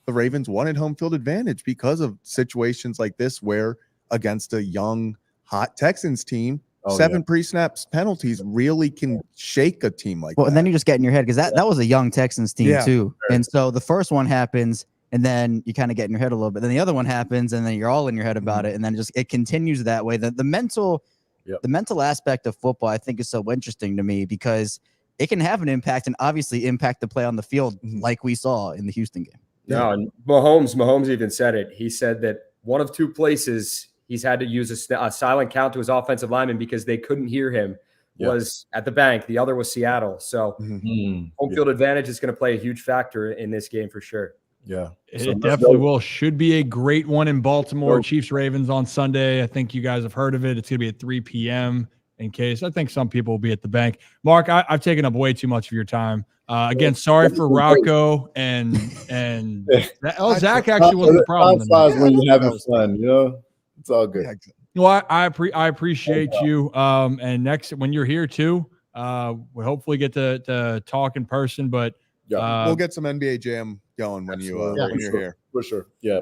the Ravens wanted home field advantage, because of situations like this where against a young, hot Texans team, 7 pre-snaps penalties really can shake a team like that. And then you just get in your head because that was a young Texans team too. And so the first one happens, and then you kind of get in your head a little bit. Then the other one happens, and then you're all in your head about it. And then it continues that way. The mental aspect of football, I think, is so interesting to me because it can have an impact and obviously impact the play on the field like we saw in the Houston game. No, and Mahomes even said it. He said that one of 2 places he's had to use a silent count to his offensive linemen because they couldn't hear him was at the bank. The other was Seattle. So home field advantage is going to play a huge factor in this game for sure. Yeah, it definitely will. Should be a great one in Baltimore. Chiefs Ravens on Sunday. I think you guys have heard of it. It's going to be at 3 p.m. in case. I think some people will be at the bank. Mark, I've taken up way too much of your time. Again, sorry for Rocco and Zach actually wasn't the problem. When you're having fun, you know, it's all good. Well, I appreciate you. And next, when you're here too, we hopefully get to talk in person. But we'll get some NBA Jam going when you're here for sure. Yeah,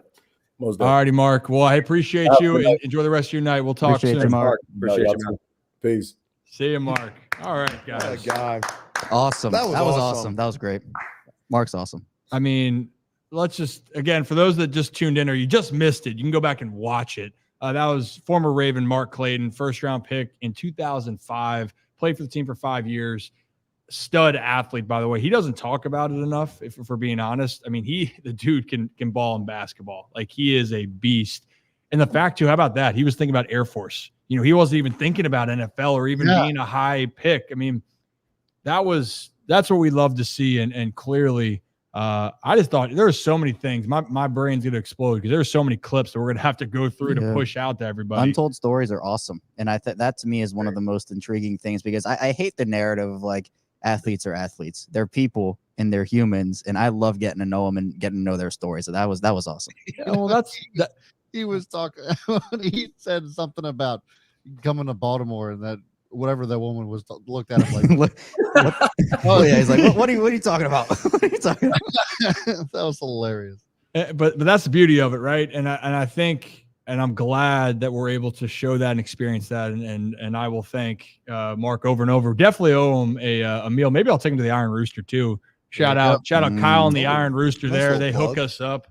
most definitely. All righty, Mark. Well, I appreciate you. Enjoy the rest of your night. We'll talk soon. You, Mark. Appreciate you, man. Peace. See you, Mark. All right, guys. Awesome. That was awesome. That was great. Mark's awesome. I mean, let's just, again, for those that just tuned in or you just missed it, you can go back and watch it. That was former Raven Mark Clayton, first-round pick in 2005, played for the team for 5 years. Stud athlete, by the way. He doesn't talk about it enough, if we're being honest. I mean, the dude can ball in basketball. Like, he is a beast. And the fact, too, how about that? He was thinking about Air Force. You know, he wasn't even thinking about NFL or even being a high pick. I mean, that's what we love to see. And clearly, I just thought there are so many things. My brain's going to explode because there's so many clips that we're going to have to go through to push out to everybody. Untold stories are awesome. And I think that to me is one of the most intriguing things because I hate the narrative of like athletes are athletes. They're people and they're humans. And I love getting to know them and getting to know their stories. So that was awesome. Well, he was talking, he said something about coming to Baltimore and that whatever that woman was looked at him like. Oh yeah, he's like, what are you talking about? What are you talking about? That was hilarious. But that's the beauty of it, right? And I think, and I'm glad that we're able to show that and experience that. And I will thank Mark over and over. Definitely owe him a meal. Maybe I'll take him to the Iron Rooster too. Shout out Kyle and the Iron Rooster there. They hook us up.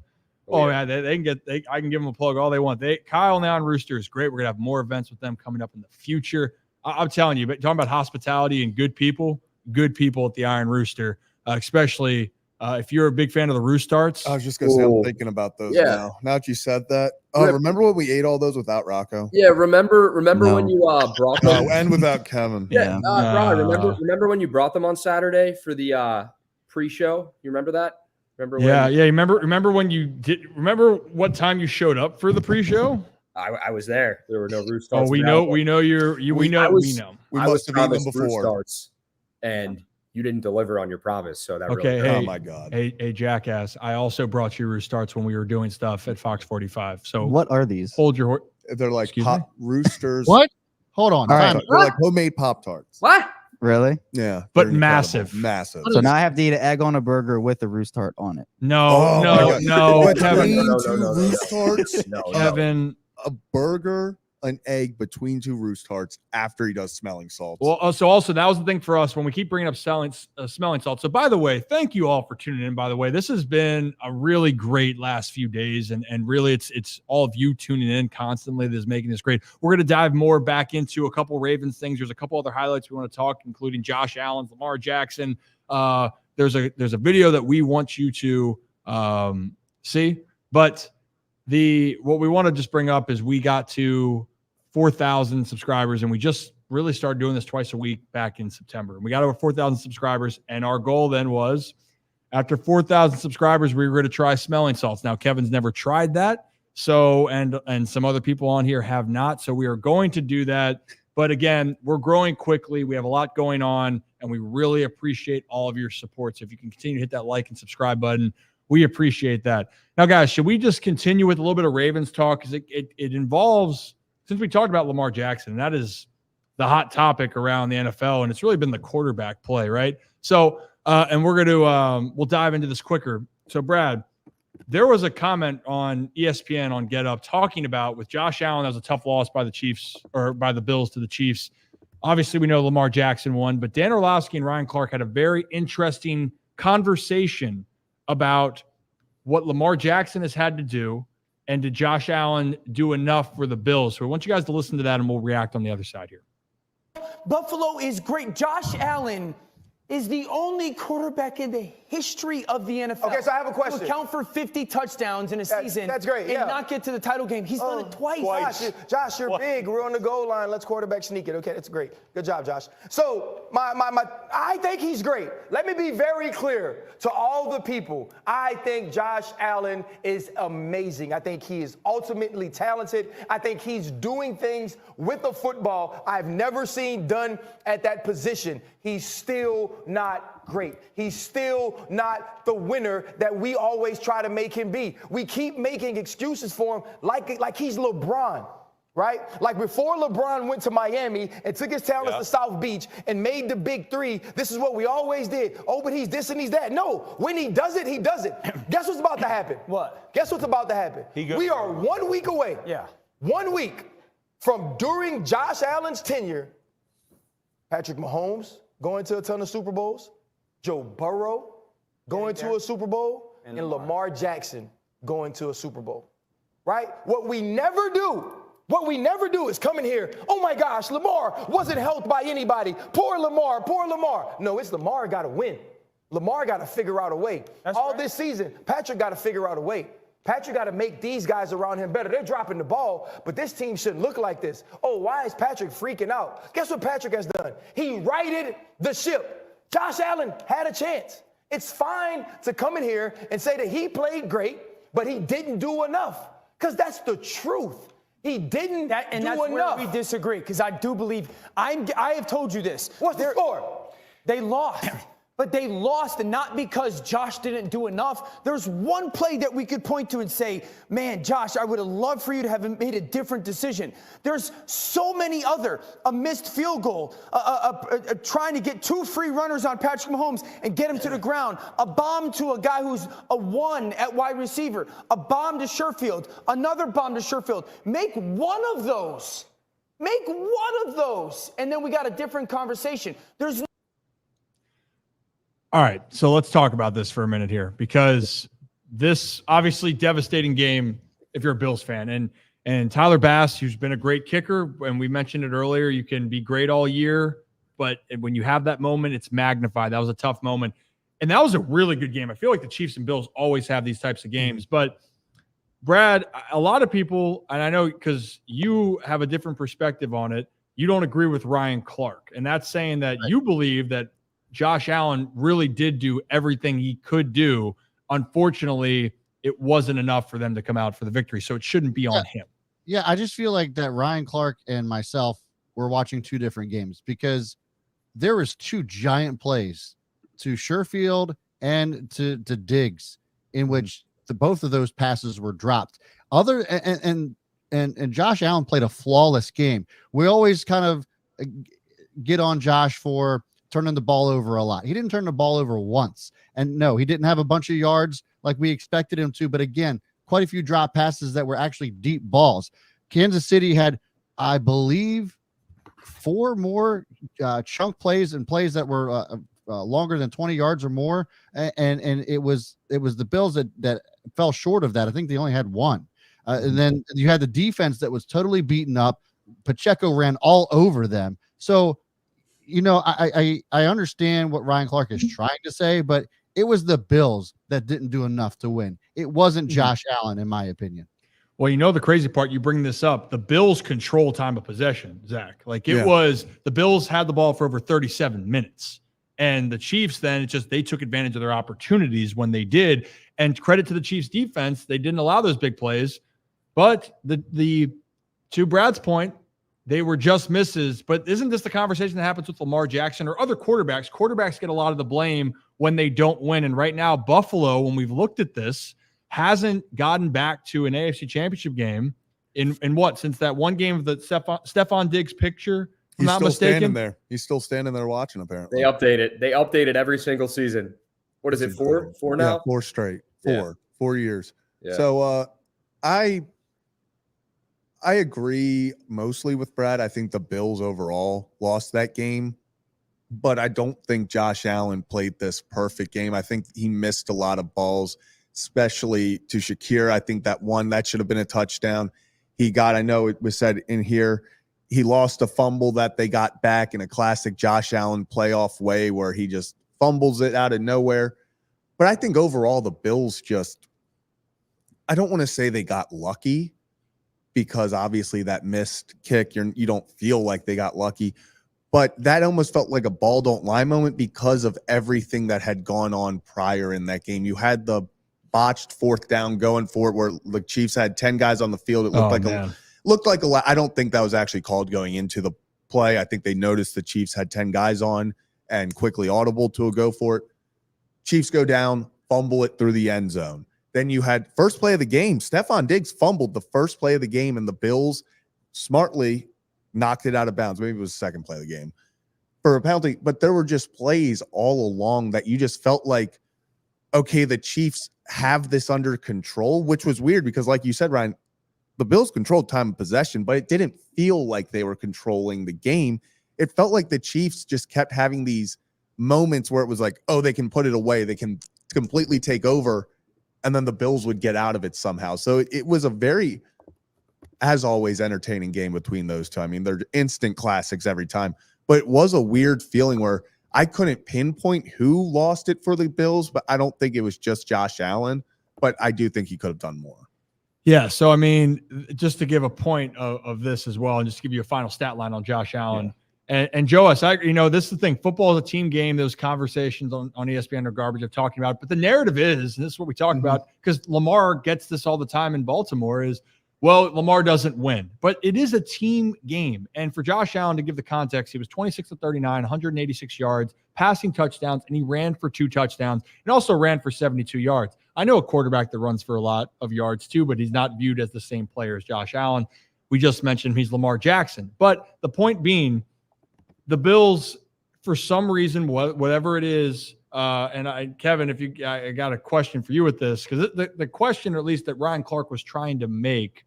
Oh yeah, they can get. I can give them a plug all they want. Kyle and the Iron Rooster is great. We're gonna have more events with them coming up in the future. I'm telling you, but talking about hospitality and good people at the Iron Rooster, especially if you're a big fan of the Roost Tarts. I was just gonna say, I'm thinking about those now. Now that you said that, remember when we ate all those without Rocco? Yeah, remember when you brought them? And without Kevin. Brian, remember when you brought them on Saturday for the pre-show? You remember that? Remember when you did? Remember what time you showed up for the pre-show? I was there. There were no Roost Tarts. Oh, we know. We know. We must have eaten them before. Tarts, and you didn't deliver on your promise. So that okay. Really oh my God. Hey, jackass! I also brought you Roost Tarts when we were doing stuff at Fox 45. So what are these? Hold your. They're like roosters. What? Hold on. They're like homemade Pop-Tarts. What? Really? Yeah. But massive. So now I have to eat an egg on a burger with a Roost Tart on it. No, Kevin. Roost Tarts. Kevin. A burger, an egg between two roost hearts after he does smelling salts. Well, so also that was the thing for us when we keep bringing up smelling salts. So by the way, thank you all for tuning in. By the way, this has been a really great last few days, and really it's all of you tuning in constantly that's making this great. We're going to dive more back into a couple Ravens things. There's a couple other highlights we want to talk, including Josh Allen, Lamar Jackson. There's a video that we want you to see, but what we want to just bring up is we got to 4,000 subscribers, and we just really started doing this twice a week back in September. And we got over 4,000 subscribers, and our goal then was, after 4,000 subscribers, we were going to try smelling salts. Now, Kevin's never tried that, so and some other people on here have not, so we are going to do that. But again, we're growing quickly. We have a lot going on, and we really appreciate all of your support. So if you can continue to hit that like and subscribe button, we appreciate that. Now, guys, should we just continue with a little bit of Ravens talk? Because it involves, since we talked about Lamar Jackson, and that is the hot topic around the NFL, and it's really been the quarterback play, right? So, and we're going to, we'll dive into this quicker. So, Brad, there was a comment on ESPN on Get Up talking about with Josh Allen, that was a tough loss by the Chiefs or by the Bills to the Chiefs. Obviously, we know Lamar Jackson won, but Dan Orlovsky and Ryan Clark had a very interesting conversation about what Lamar Jackson has had to do, and did Josh Allen do enough for the Bills? So I want you guys to listen to that, and we'll react on the other side here. Buffalo is great. Josh Allen is the only quarterback in the history of the NFL. Okay, so I have a question. To account for 50 touchdowns in a season. That's great, and not get to the title game. He's done it twice. Josh, you're big. We're on the goal line. Let's quarterback sneak it. Okay, that's great. Good job, Josh. So I think he's great. Let me be very clear to all the people. I think Josh Allen is amazing. I think he is ultimately talented. I think he's doing things with the football I've never seen done at that position. He's still not great. He's still not the winner that we always try to make him be. We keep making excuses for him like he's LeBron, right? Like before LeBron went to Miami and took his talents to South Beach and made the big three, this is what we always did. Oh, but he's this and he's that. No, when he does it, he does it. Guess what's about to happen? What? Guess what's about to happen? We are 1 week away. 1 week from during Josh Allen's tenure, Patrick Mahomes going to a ton of Super Bowls, Joe Burrow going to a Super Bowl, and Lamar Jackson going to a Super Bowl, right? What we never do is come in here, oh my gosh, Lamar wasn't helped by anybody. Poor Lamar, poor Lamar. No, it's Lamar got to win. Lamar got to figure out a way. This season, Patrick got to figure out a way. Patrick got to make these guys around him better. They're dropping the ball, but this team shouldn't look like this. Oh, why is Patrick freaking out? Guess what Patrick has done? He righted the ship. Josh Allen had a chance. It's fine to come in here and say that he played great, but he didn't do enough, because that's the truth. He didn't do enough. Where we disagree, because I do believe, I have told you this. What's the score? They lost. But they lost, and not because Josh didn't do enough. There's one play that we could point to and say, man, Josh, I would have loved for you to have made a different decision. There's so many other, a missed field goal, trying to get 2 free runners on Patrick Mahomes and get him to the ground, a bomb to a guy who's a 1 at wide receiver, a bomb to Sherfield, another bomb to Sherfield. Make one of those. Make one of those, and then we got a different conversation. There's All right, so let's talk about this for a minute here, because this obviously devastating game if you're a Bills fan. And Tyler Bass, who's been a great kicker, and we mentioned it earlier, you can be great all year, but when you have that moment, it's magnified. That was a tough moment. And that was a really good game. I feel like the Chiefs and Bills always have these types of games. But, Brad, a lot of people, and I know because you have a different perspective on it, you don't agree with Ryan Clark. And that's saying that you believe that Josh Allen really did do everything he could do. Unfortunately, it wasn't enough for them to come out for the victory, so it shouldn't be on him. Yeah, I just feel like that Ryan Clark and myself were watching 2 different games, because there was 2 giant plays to Sherfield and to Diggs in which both of those passes were dropped. And Josh Allen played a flawless game. We always kind of get on Josh for turning the ball over a lot. He didn't turn the ball over once. And no, he didn't have a bunch of yards like we expected him to. But again, quite a few drop passes that were actually deep balls. Kansas City had I believe 4 more chunk plays and plays that were longer than 20 yards or more, and it was the Bills that fell short of that. I think they only had 1, and then you had the defense that was totally beaten up. Pacheco ran all over them. So, I understand what Ryan Clark is trying to say, but it was the Bills that didn't do enough to win. It wasn't Josh Allen, in my opinion. Well, the crazy part, you bring this up, the Bills control time of possession, Zach. Like it was, the Bills had the ball for over 37 minutes. And the Chiefs then, they took advantage of their opportunities when they did. And credit to the Chiefs defense, they didn't allow those big plays. But the to Brad's point, they were just misses. But isn't this the conversation that happens with Lamar Jackson or other quarterbacks? Quarterbacks get a lot of the blame when they don't win. And right now, Buffalo, when we've looked at this, hasn't gotten back to an AFC championship game in what, since that one game of the Stephon Diggs picture? He's not mistaken. Standing there. He's still standing there watching, apparently. They update it. They update it every single season. What is it, 4 now? Yeah, 4 straight. 4 years. Yeah. So I agree mostly with Brad. I think the Bills overall lost that game, but I don't think Josh Allen played this perfect game. I think he missed a lot of balls, especially to Shakir. I think that should have been a touchdown. He got, I know it was said in here, he lost a fumble that they got back in a classic Josh Allen playoff way where he just fumbles it out of nowhere. But I think overall the Bills I don't want to say they got lucky, because obviously that missed kick, you don't feel like they got lucky. But that almost felt like a ball don't lie moment because of everything that had gone on prior in that game. You had the botched 4th down going for it where the Chiefs had 10 guys on the field. It looked like a lot. I don't think that was actually called going into the play. I think they noticed the Chiefs had 10 guys on and quickly audible to a go for it. Chiefs go down, fumble it through the end zone. Then you had first play of the game. Stephon Diggs fumbled the first play of the game, and the Bills smartly knocked it out of bounds. Maybe it was the second play of the game for a penalty. But there were just plays all along that you just felt like, okay, the Chiefs have this under control, which was weird because, like you said, Ryan, the Bills controlled time of possession, but it didn't feel like they were controlling the game. It felt like the Chiefs just kept having these moments where it was like, oh, they can put it away. They can completely take over. And then the Bills would get out of it somehow. So it was a very, as always, entertaining game between those two. I mean, they're instant classics every time. But it was a weird feeling where I couldn't pinpoint who lost it for the Bills, but I don't think it was just Josh Allen. But I do think he could have done more. Yeah, so I mean, just to give a point of this as well, and just to give you a final stat line on Josh Allen. Yeah. And Joe, this is the thing. Football is a team game. Those conversations on ESPN are garbage of talking about it. But the narrative is, and this is what we talk about, because Lamar gets this all the time in Baltimore, is, well, Lamar doesn't win. But it is a team game. And for Josh Allen, to give the context, he was 26 of 39, 186 yards, passing touchdowns, and he ran for 2 touchdowns and also ran for 72 yards. I know a quarterback that runs for a lot of yards too, but he's not viewed as the same player as Josh Allen. We just mentioned he's Lamar Jackson. But the point being, the Bills, for some reason, whatever it is, and Kevin, I got a question for you with this, because the question, or at least that Ryan Clark was trying to make,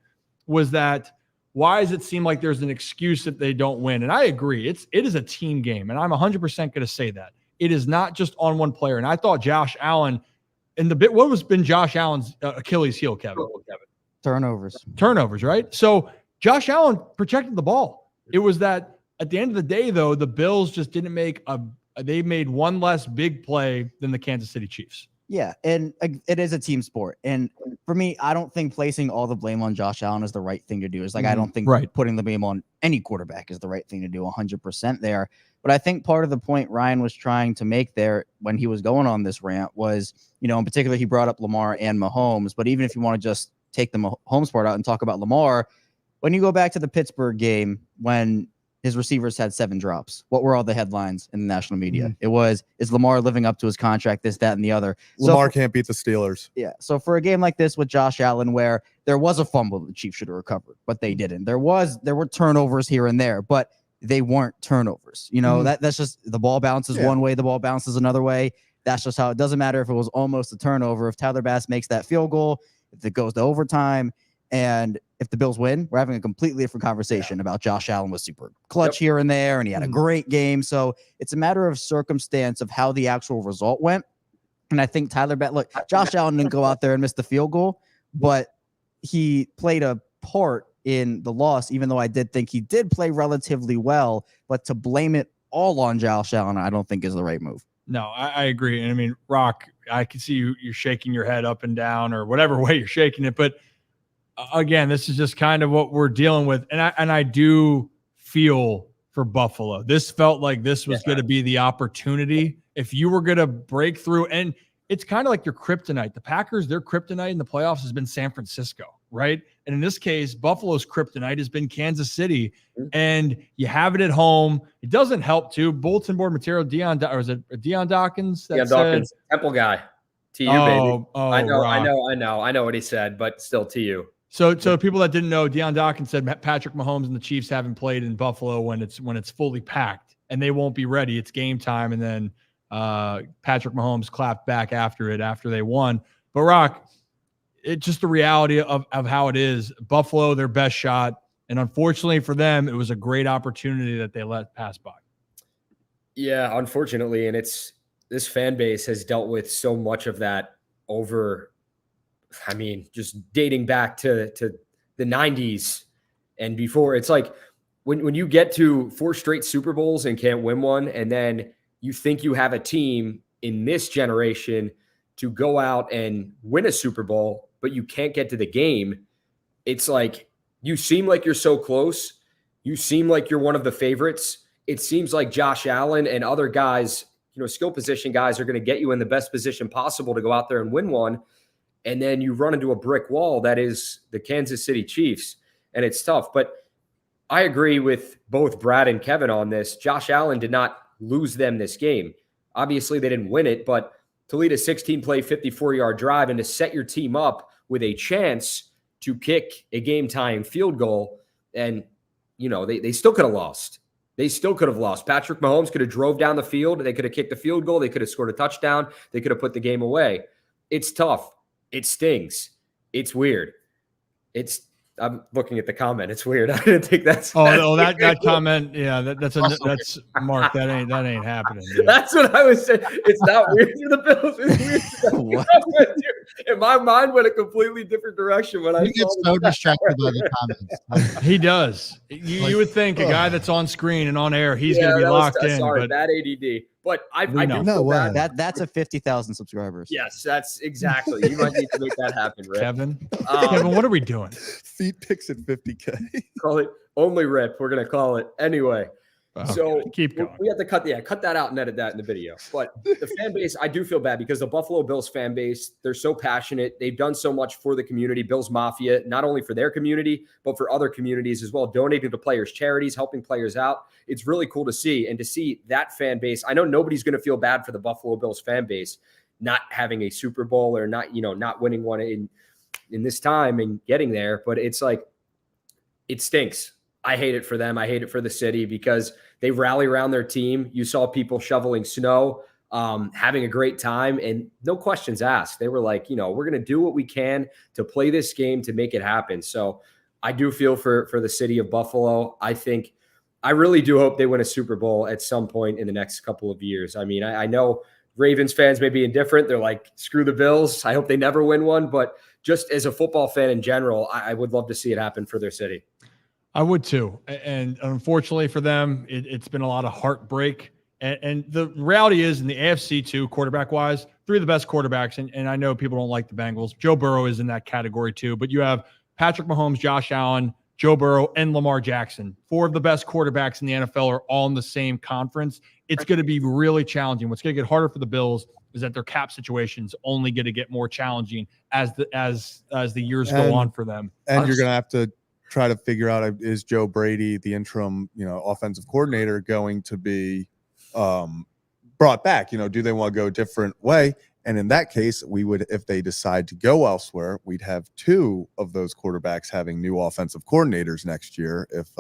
was that why does it seem like there's an excuse if they don't win? And I agree, it is a team game, and I'm 100% going to say that it is not just on one player. And I thought Josh Allen, what has been Josh Allen's Achilles heel, Kevin? Turnovers, right? So Josh Allen protected the ball. It was that. At the end of the day, though, the Bills just didn't they made one less big play than the Kansas City Chiefs. Yeah, and it is a team sport. And for me, I don't think placing all the blame on Josh Allen is the right thing to do. It's like, I don't think putting the blame on any quarterback is the right thing to do 100% there. But I think part of the point Ryan was trying to make there when he was going on this rant was, in particular, he brought up Lamar and Mahomes. But even if you want to just take the Mahomes part out and talk about Lamar, when you go back to the Pittsburgh game, when his receivers had 7 drops, what were all the headlines in the national media? It was, is Lamar living up to his contract, this, that, and the other? Lamar can't beat the Steelers. Yeah. So for a game like this with Josh Allen, where there was a fumble that the Chiefs should have recovered, but they didn't. There were turnovers here and there, but they weren't turnovers. That's just, the ball bounces one way, the ball bounces another way. That's just how it doesn't matter if it was almost a turnover. If Tyler Bass makes that field goal, if it goes to overtime, And if the Bills win, we're having a completely different conversation about Josh Allen was super clutch here and there, and he had a great game. So it's a matter of circumstance of how the actual result went. And I think look, Josh Allen didn't go out there and miss the field goal, but he played a part in the loss, even though I did think he did play relatively well. But to blame it all on Josh Allen, I don't think is the right move. No, I agree. And I mean, Rock, I can see you're shaking your head up and down or whatever way you're shaking it. But again, this is just kind of what we're dealing with. And I do feel for Buffalo. This felt like this was going to be the opportunity. If you were going to break through, and it's kind of like your kryptonite. The Packers, their kryptonite in the playoffs has been San Francisco, right? And in this case, Buffalo's kryptonite has been Kansas City. And you have it at home. It doesn't help too. Bulletin board material, or is it Deion Dawkins? Deion Dawkins, Temple guy. To you, baby. I know what he said, but still to you. So people that didn't know, Deion Dawkins said Patrick Mahomes and the Chiefs haven't played in Buffalo when it's fully packed, and they won't be ready. It's game time, and then Patrick Mahomes clapped back after they won. But Rock, it's just the reality of how it is. Buffalo, their best shot, and unfortunately for them, it was a great opportunity that they let pass by. Yeah, unfortunately, and this fan base has dealt with so much of that over. I mean, just dating back to the 90s and before. It's like when you get to 4 straight Super Bowls and can't win one, and then you think you have a team in this generation to go out and win a Super Bowl, but you can't get to the game. It's like you seem like you're so close. You seem like you're one of the favorites. It seems like Josh Allen and other guys, skill position guys, are going to get you in the best position possible to go out there and win one. And then you run into a brick wall that is the Kansas City Chiefs, and it's tough. But I agree with both Brad and Kevin on this. Josh Allen did not lose them this game. Obviously, they didn't win it, but to lead a 16-play, 54-yard drive and to set your team up with a chance to kick a game-tying field goal, and, they still could have lost. They still could have lost. Patrick Mahomes could have drove down the field. They could have kicked the field goal. They could have scored a touchdown. They could have put the game away. It's tough. It stings. It's weird. I'm looking at the comment. It's weird. I didn't think that's. That comment. Yeah, that's Mark. That ain't happening. Dude. That's what I was saying. It's not weird for the Bills. It's weird. And my mind went a completely different direction when I get so distracted by the comments. He does. You would think a guy that's on screen and on air, he's going to be locked in. Sorry, bad ADD. But I do feel bad. That's a 50,000 subscribers. Yes, that's exactly. You might need to make that happen, Rip. Kevin, what are we doing? Feet picks at 50K. Call it only Rip. We're gonna call it anyway. So keep going. We have to cut that out and edit that in the video. But the fan base, I do feel bad because the Buffalo Bills fan base, they're so passionate. They've done so much for the community, Bills Mafia, not only for their community, but for other communities as well, donating to players' charities, helping players out. It's really cool to see. And to see that fan base, I know nobody's going to feel bad for the Buffalo Bills fan base not having a Super Bowl or not winning one in this time and getting there. But it's like, it stinks. I hate it for them. I hate it for the city because they rally around their team. You saw people shoveling snow, having a great time, and no questions asked. They were like, we're going to do what we can to play this game to make it happen. So I do feel for the city of Buffalo. I really do hope they win a Super Bowl at some point in the next couple of years. I mean, I know Ravens fans may be indifferent. They're like, screw the Bills. I hope they never win one. But just as a football fan in general, I would love to see it happen for their city. I would too. And unfortunately for them, it's been a lot of heartbreak. And the reality is in the AFC too, quarterback-wise, 3 of the best quarterbacks. And I know people don't like the Bengals. Joe Burrow is in that category too. But you have Patrick Mahomes, Josh Allen, Joe Burrow, and Lamar Jackson. 4 of the best quarterbacks in the NFL are all in the same conference. It's going to be really challenging. What's going to get harder for the Bills is that their cap situation's only going to get more challenging as the years go on for them. And you're going to have to try to figure out, is Joe Brady, the interim, offensive coordinator, going to be brought back? Do they want to go a different way? And in that case, we would, if they decide to go elsewhere, we'd have 2 of those quarterbacks having new offensive coordinators next year if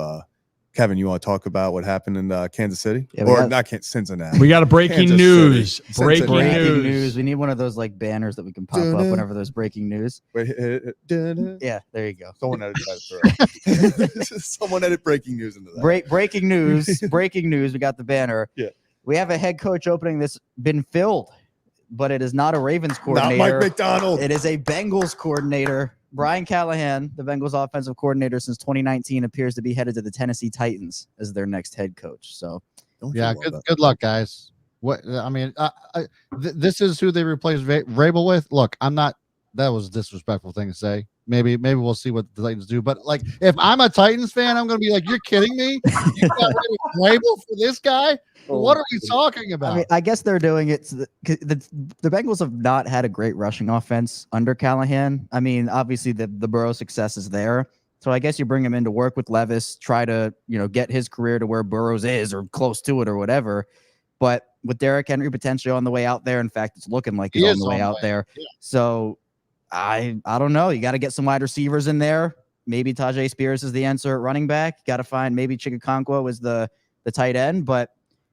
Kevin, you want to talk about what happened in Kansas City? Yeah, Or not Cincinnati. We got a breaking Kansas news. City. Breaking Cincinnati. news. We need one of those like banners that we can pop up whenever there's breaking news. Wait, Yeah, there you go. Someone edit that through. Someone edit breaking news into that. Breaking news. Breaking news. We got the banner. Yeah. We have a head coach opening that's been filled, but it is not a Ravens Not coordinator. Mike McDonald. It is a Bengals coordinator. Brian Callahan, the Bengals offensive coordinator since 2019, appears to be headed to the Tennessee Titans as their next head coach. So, yeah, good luck, guys. What I mean, this is who they replaced Vrabel with. Look, I'm not. That was a disrespectful thing to say. Maybe we'll see what the Titans do. But like, if I'm a Titans fan, I'm going to be like, "You're kidding me? You got rid of Vrabel for this guy? What are you talking about?" I mean, I guess they're doing it. The Bengals have not had a great rushing offense under Callahan. I mean, obviously the Burrow success is there. So I guess you bring him in to work with Levis, try to, get his career to where Burrow's is or close to it or whatever. But with Derrick Henry potentially on the way out there, in fact, it's looking like he's on the way out there. Yeah. So I don't know. You got to get some wide receivers in there. Maybe Tajay Spears is the answer at running back. You got to find maybe Chigakonkwo is the tight end, but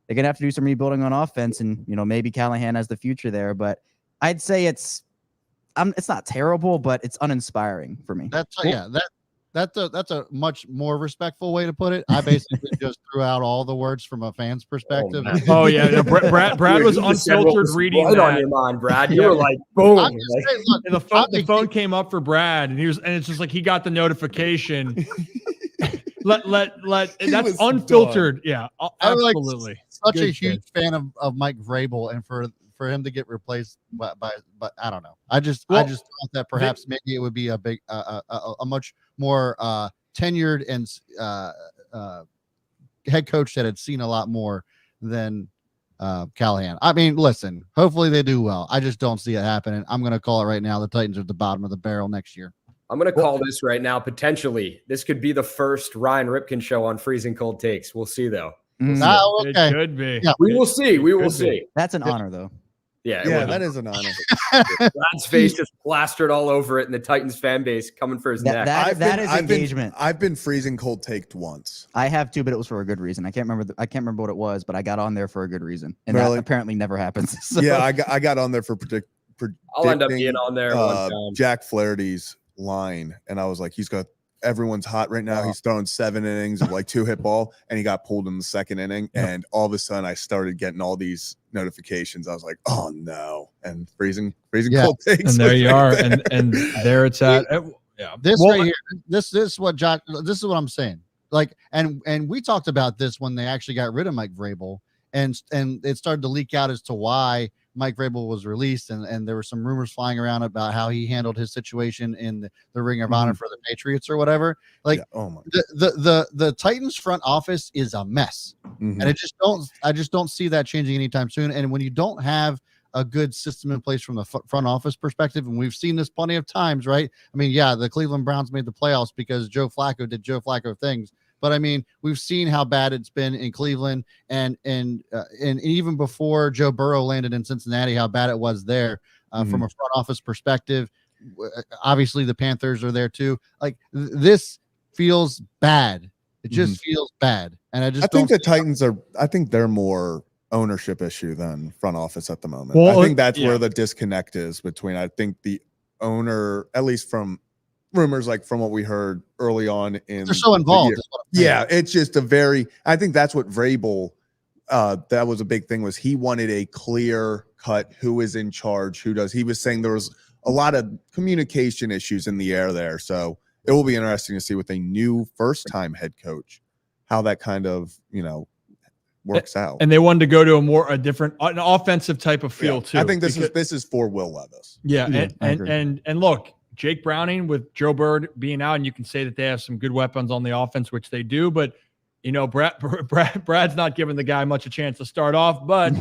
they're going to have to do some rebuilding on offense, and maybe Callahan has the future there. But I'd say it's not terrible, but it's uninspiring for me. That's a much more respectful way to put it. I basically just threw out all the words from a fan's perspective. Oh yeah, no, Brad was unfiltered reading right that. on your mind, Brad. You were like, boom. Saying, look, the phone came up for Brad, and it's just like he got the notification. That's unfiltered. Done. Yeah, absolutely. Such a huge fan of Mike Vrabel, and for him to get replaced by I don't know. I just thought that perhaps maybe it would be a big a much more tenured and head coach that had seen a lot more than Callahan. I mean, listen, hopefully they do well. I just don't see it happening. I'm going to call it right now. The Titans are at the bottom of the barrel next year. I'm going to call this right now. Potentially, this could be the first Ryan Ripken show on Freezing Cold Takes. We'll see, though. Okay. It could be. Yeah. We will see. We will see. That's an honor, though. Yeah, that is an honor. Brad's face just plastered all over it, and the Titans fan base coming for his neck. That is engagement. I've been freezing cold taked once. I have too, but it was for a good reason. I can't remember what it was, but I got on there for a good reason, and really? that apparently never happens. So. Yeah, I got on there for predicting. I'll end up being on there one time. Jack Flaherty's line, and I was like, everyone's hot right now. He's throwing 7 innings of like 2-hit ball, and he got pulled in the second inning. And all of a sudden, I started getting all these notifications. I was like, "Oh no!" And freezing cold takes. And there you are, and there it's at. Yeah, right here. This is what I'm saying. Like, and we talked about this when they actually got rid of Mike Vrabel, and it started to leak out as to why Mike Vrabel was released, and there were some rumors flying around about how he handled his situation in the Ring of Honor for the Patriots or whatever. Like, the Titans front office is a mess, and I just don't see that changing anytime soon. And when you don't have a good system in place from the front office perspective, and we've seen this plenty of times, right? I mean, yeah, the Cleveland Browns made the playoffs because Joe Flacco did Joe Flacco things. But I mean, we've seen how bad it's been in Cleveland, and even before Joe Burrow landed in Cincinnati, how bad it was there from a front office perspective. Obviously, the Panthers are there too. Like, this feels bad. It just feels bad, and I think the Titans are. I think they're more ownership issue than front office at the moment. Well, I think that's where the disconnect is between. I think the owner, at least from rumors, like from what we heard early on in they're so involved. It's just I think that's what Vrabel, that was a big thing, was he wanted a clear cut who is in charge, who does. He was saying there was a lot of communication issues in the air there. So it will be interesting to see with a new first-time head coach, how that kind of, works out. And they wanted to go to an offensive type of feel too. I think this is for Will Levis. Yeah. And look, Jake Browning with Joe Bird being out, and you can say that they have some good weapons on the offense, which they do, but Brad's not giving the guy much a chance to start off, but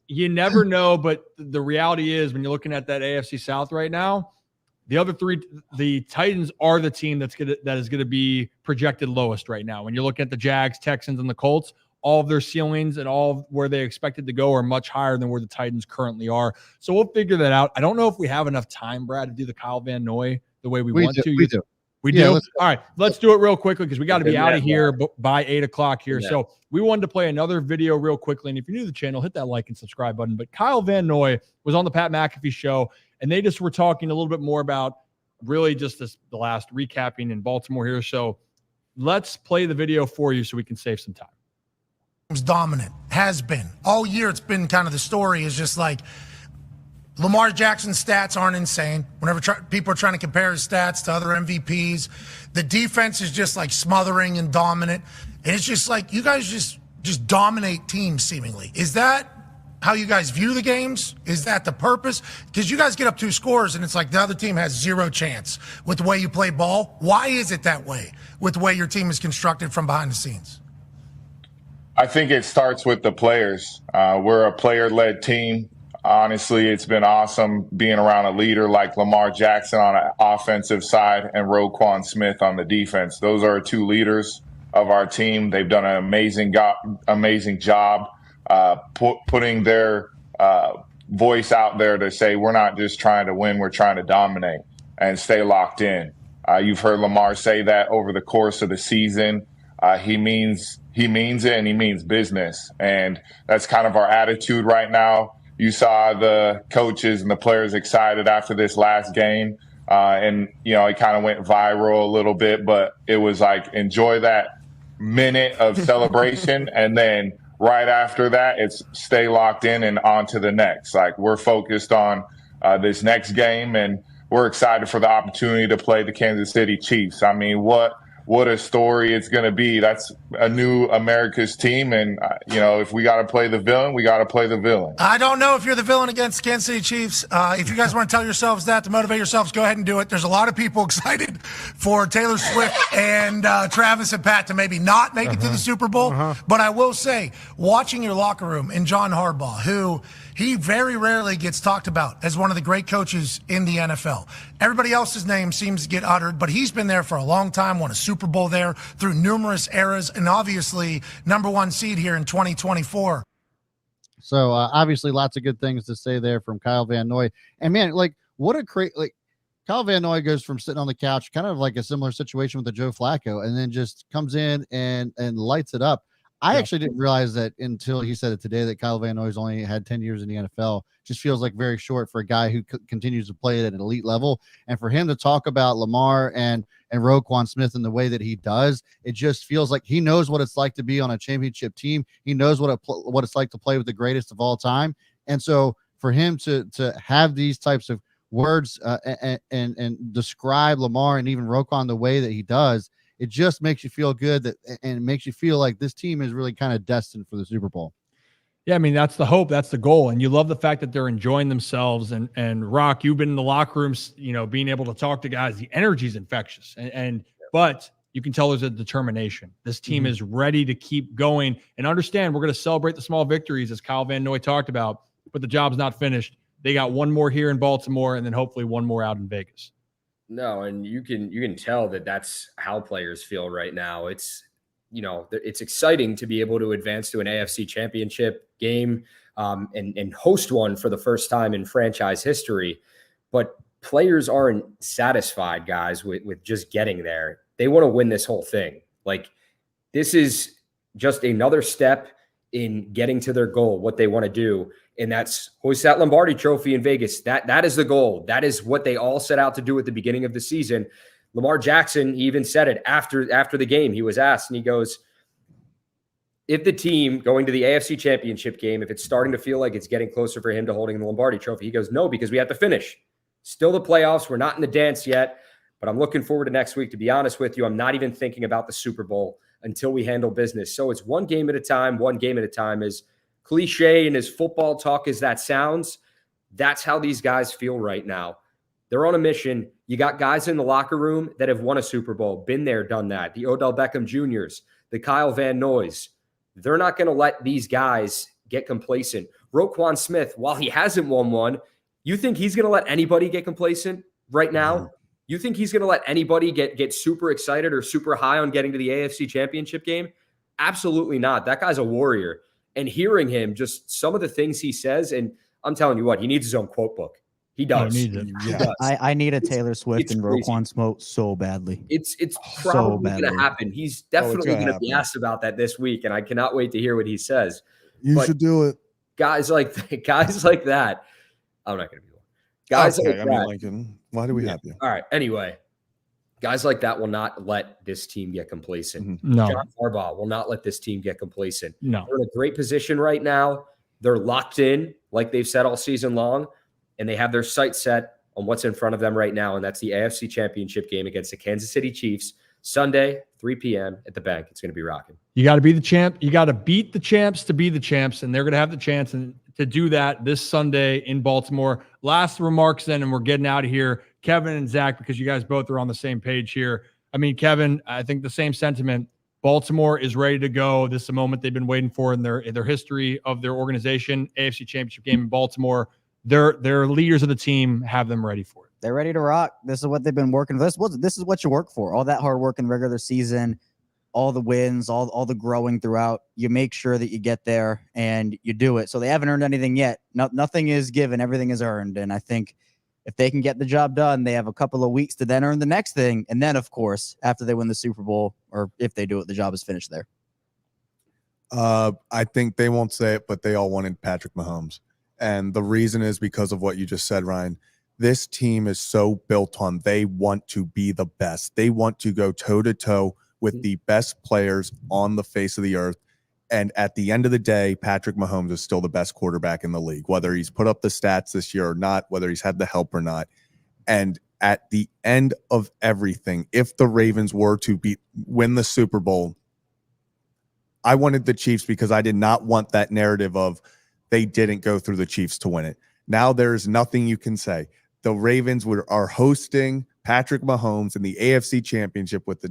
you never know. But the reality is, when you're looking at that AFC South right now, the other three, the Titans are the team that is going to be projected lowest right now. When you're looking at the Jags, Texans, and the Colts, all of their ceilings and all where they expected to go are much higher than where the Titans currently are. So we'll figure that out. I don't know if we have enough time, Brad, to do the Kyle Van Noy the way we want to. We do. We do. All right, let's do it real quickly because we got to be out of here by 8 o'clock here. So we wanted to play another video real quickly. And if you're new to the channel, hit that like and subscribe button. But Kyle Van Noy was on the Pat McAfee show, and they just were talking a little bit more about really just the last recapping in Baltimore here. So let's play the video for you so we can save some time. Dominant, has been. All year it's been kind of the story is just like Lamar Jackson's stats aren't insane. Whenever people are trying to compare his stats to other MVPs, the defense is just like smothering and dominant. And it's just like you guys just dominate teams seemingly. Is that how you guys view the games? Is that the purpose? Because you guys get up 2 scores and it's like the other team has 0 chance with the way you play ball. Why is it that way with the way your team is constructed from behind the scenes? I think it starts with the players. We're a player-led team. Honestly, it's been awesome being around a leader like Lamar Jackson on an offensive side and Roquan Smith on the defense. Those are 2 leaders of our team. They've done an amazing job putting their voice out there to say we're not just trying to win, we're trying to dominate and stay locked in. You've heard Lamar say that over the course of the season. He means it and he means business. And that's kind of our attitude right now. You saw the coaches and the players excited after this last game. And, it kind of went viral a little bit, but it was like, enjoy that minute of celebration. And then right after that, it's stay locked in and on to the next. Like, we're focused on this next game, and we're excited for the opportunity to play the Kansas City Chiefs. I mean, what a story it's going to be. That's a new America's team. And, if we got to play the villain, we got to play the villain. I don't know if you're the villain against Kansas City Chiefs. If you guys want to tell yourselves that to motivate yourselves, go ahead and do it. There's a lot of people excited for Taylor Swift and Travis and Pat to maybe not make it to the Super Bowl. But I will say, watching your locker room and John Harbaugh, who he very rarely gets talked about as one of the great coaches in the NFL. Everybody else's name seems to get uttered, but he's been there for a long time, won a Super Bowl there through numerous eras, and obviously #1 seed here in 2024. So obviously lots of good things to say there from Kyle Van Noy. And man, what a Kyle Van Noy goes from sitting on the couch, kind of like a similar situation with the Joe Flacco, and then just comes in and lights it up. I actually didn't realize that until he said it today that Kyle Van Noy's only had 10 years in the NFL. Just feels like very short for a guy who continues to play at an elite level. And for him to talk about Lamar and Roquan Smith in the way that he does, it just feels like he knows what it's like to be on a championship team. He knows what it's like to play with the greatest of all time. And so for him to have these types of words and describe Lamar and even Roquan the way that he does, it just makes you feel good and it makes you feel like this team is really kind of destined for the Super Bowl. Yeah, I mean, that's the hope. That's the goal. And you love the fact that they're enjoying themselves. And Rock, you've been in the locker rooms, being able to talk to guys. The energy is infectious. But you can tell there's a determination. This team is ready to keep going and understand we're going to celebrate the small victories, as Kyle Van Noy talked about, but the job's not finished. They got one more here in Baltimore and then hopefully one more out in Vegas. No, and you can tell that that's how players feel right now. It's it's exciting to be able to advance to an AFC Championship game and host one for the first time in franchise history. But players aren't satisfied, guys, with just getting there. They want to win this whole thing. Like, this is just another step in getting to their goal, what they want to do. And that's hoist that Lombardi trophy in Vegas. That is the goal. That is what they all set out to do at the beginning of the season. Lamar Jackson, he even said it after the game. He was asked, and he goes, if the team going to the AFC Championship game, if it's starting to feel like it's getting closer for him to holding the Lombardi trophy, he goes, no, because we have to finish. Still the playoffs. We're not in the dance yet, but I'm looking forward to next week. To be honest with you, I'm not even thinking about the Super Bowl until we handle business. So it's one game at a time, as cliche and as football talk as that sounds. That's how these guys feel right now. They're on a mission. You got guys in the locker room that have won a Super Bowl, been there, done that. The Odell Beckham Jr.'s, the Kyle Van Noys. They're not going to let these guys get complacent. Roquan Smith, while he hasn't won one, you think he's going to let anybody get complacent right now? You think he's going to let anybody get super excited or super high on getting to the AFC Championship game? Absolutely not. That guy's a warrior. And hearing him, just some of the things he says, and I'm telling you what, he needs his own quote book. He does. needs it. He does. I need a Taylor Swift It's and crazy. Roquan Smoke so badly. It's So probably going to badly. happen. He's definitely gonna going to be happen. asked about that this week, and I cannot wait to hear what he says. You But should do it. guys like that, I'm not going to be one. Guys Okay, like I mean, that. Lincoln, why do we have you? All right. Anyway, guys like that will not let this team get complacent. No. John Harbaugh will not let this team get complacent. No. They're in a great position right now. They're locked in, like they've said all season long, and they have their sights set on what's in front of them right now, and that's the AFC Championship game against the Kansas City Chiefs, Sunday, 3 p.m. at the Bank. It's going to be rocking. You got to be the champ. You got to beat the champs to be the champs, and they're going to have the chance to do that this Sunday in Baltimore. Last remarks then, and we're getting out of here. Kevin and Zach, because you guys both are on the same page here. I mean, Kevin, I think the same sentiment. Baltimore is ready to go. This is a moment they've been waiting for in their history of their organization. AFC Championship game in Baltimore. Their leaders of the team have them ready for it. They're ready to rock. This is what they've been working for. This is what you work for. All that hard work in the regular season, all the wins, all the growing throughout. You make sure that you get there and you do it. So they haven't earned anything yet. Nothing is given. Everything is earned. And I think if they can get the job done, they have a couple of weeks to then earn the next thing. And then, of course, after they win the Super Bowl, or if they do it, the job is finished there. I think they won't say it, but they all wanted Patrick Mahomes. And the reason is because of what you just said, Ryan. This team is so built on they want to be the best. They want to go toe-to-toe with the best players on the face of the earth. And at the end of the day, Patrick Mahomes is still the best quarterback in the league, whether he's put up the stats this year or not, whether he's had the help or not. And at the end of everything, if the Ravens were to win the Super Bowl, I wanted the Chiefs because I did not want that narrative of they didn't go through the Chiefs to win it. Now there's nothing you can say. The Ravens are hosting Patrick Mahomes in the AFC Championship with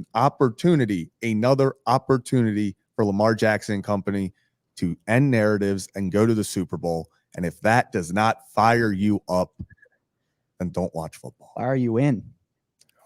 another opportunity for Lamar Jackson and company to end narratives and go to the Super Bowl. And if that does not fire you up, then don't watch football. Fire you in.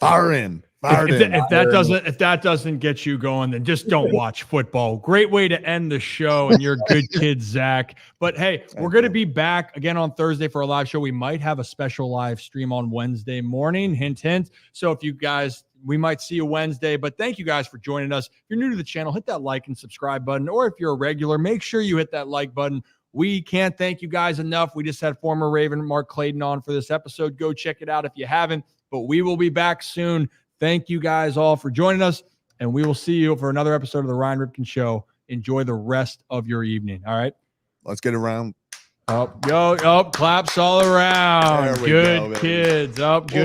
Fire in. If that doesn't get you going, then just don't watch football. Great way to end the show, and you're a good kid, Zach. But hey, we're going to be back again on Thursday for a live show. We might have a special live stream on Wednesday morning. Hint, hint. So if you guys, we might see you Wednesday. But thank you guys for joining us. If you're new to the channel, hit that like and subscribe button. Or if you're a regular, make sure you hit that like button. We can't thank you guys enough. We just had former Raven Mark Clayton on for this episode. Go check it out if you haven't. But we will be back soon. Thank you guys all for joining us, and we will see you for another episode of the Ryan Ripken Show. Enjoy the rest of your evening. All right? Let's get around. Claps all around. Good kids. Good.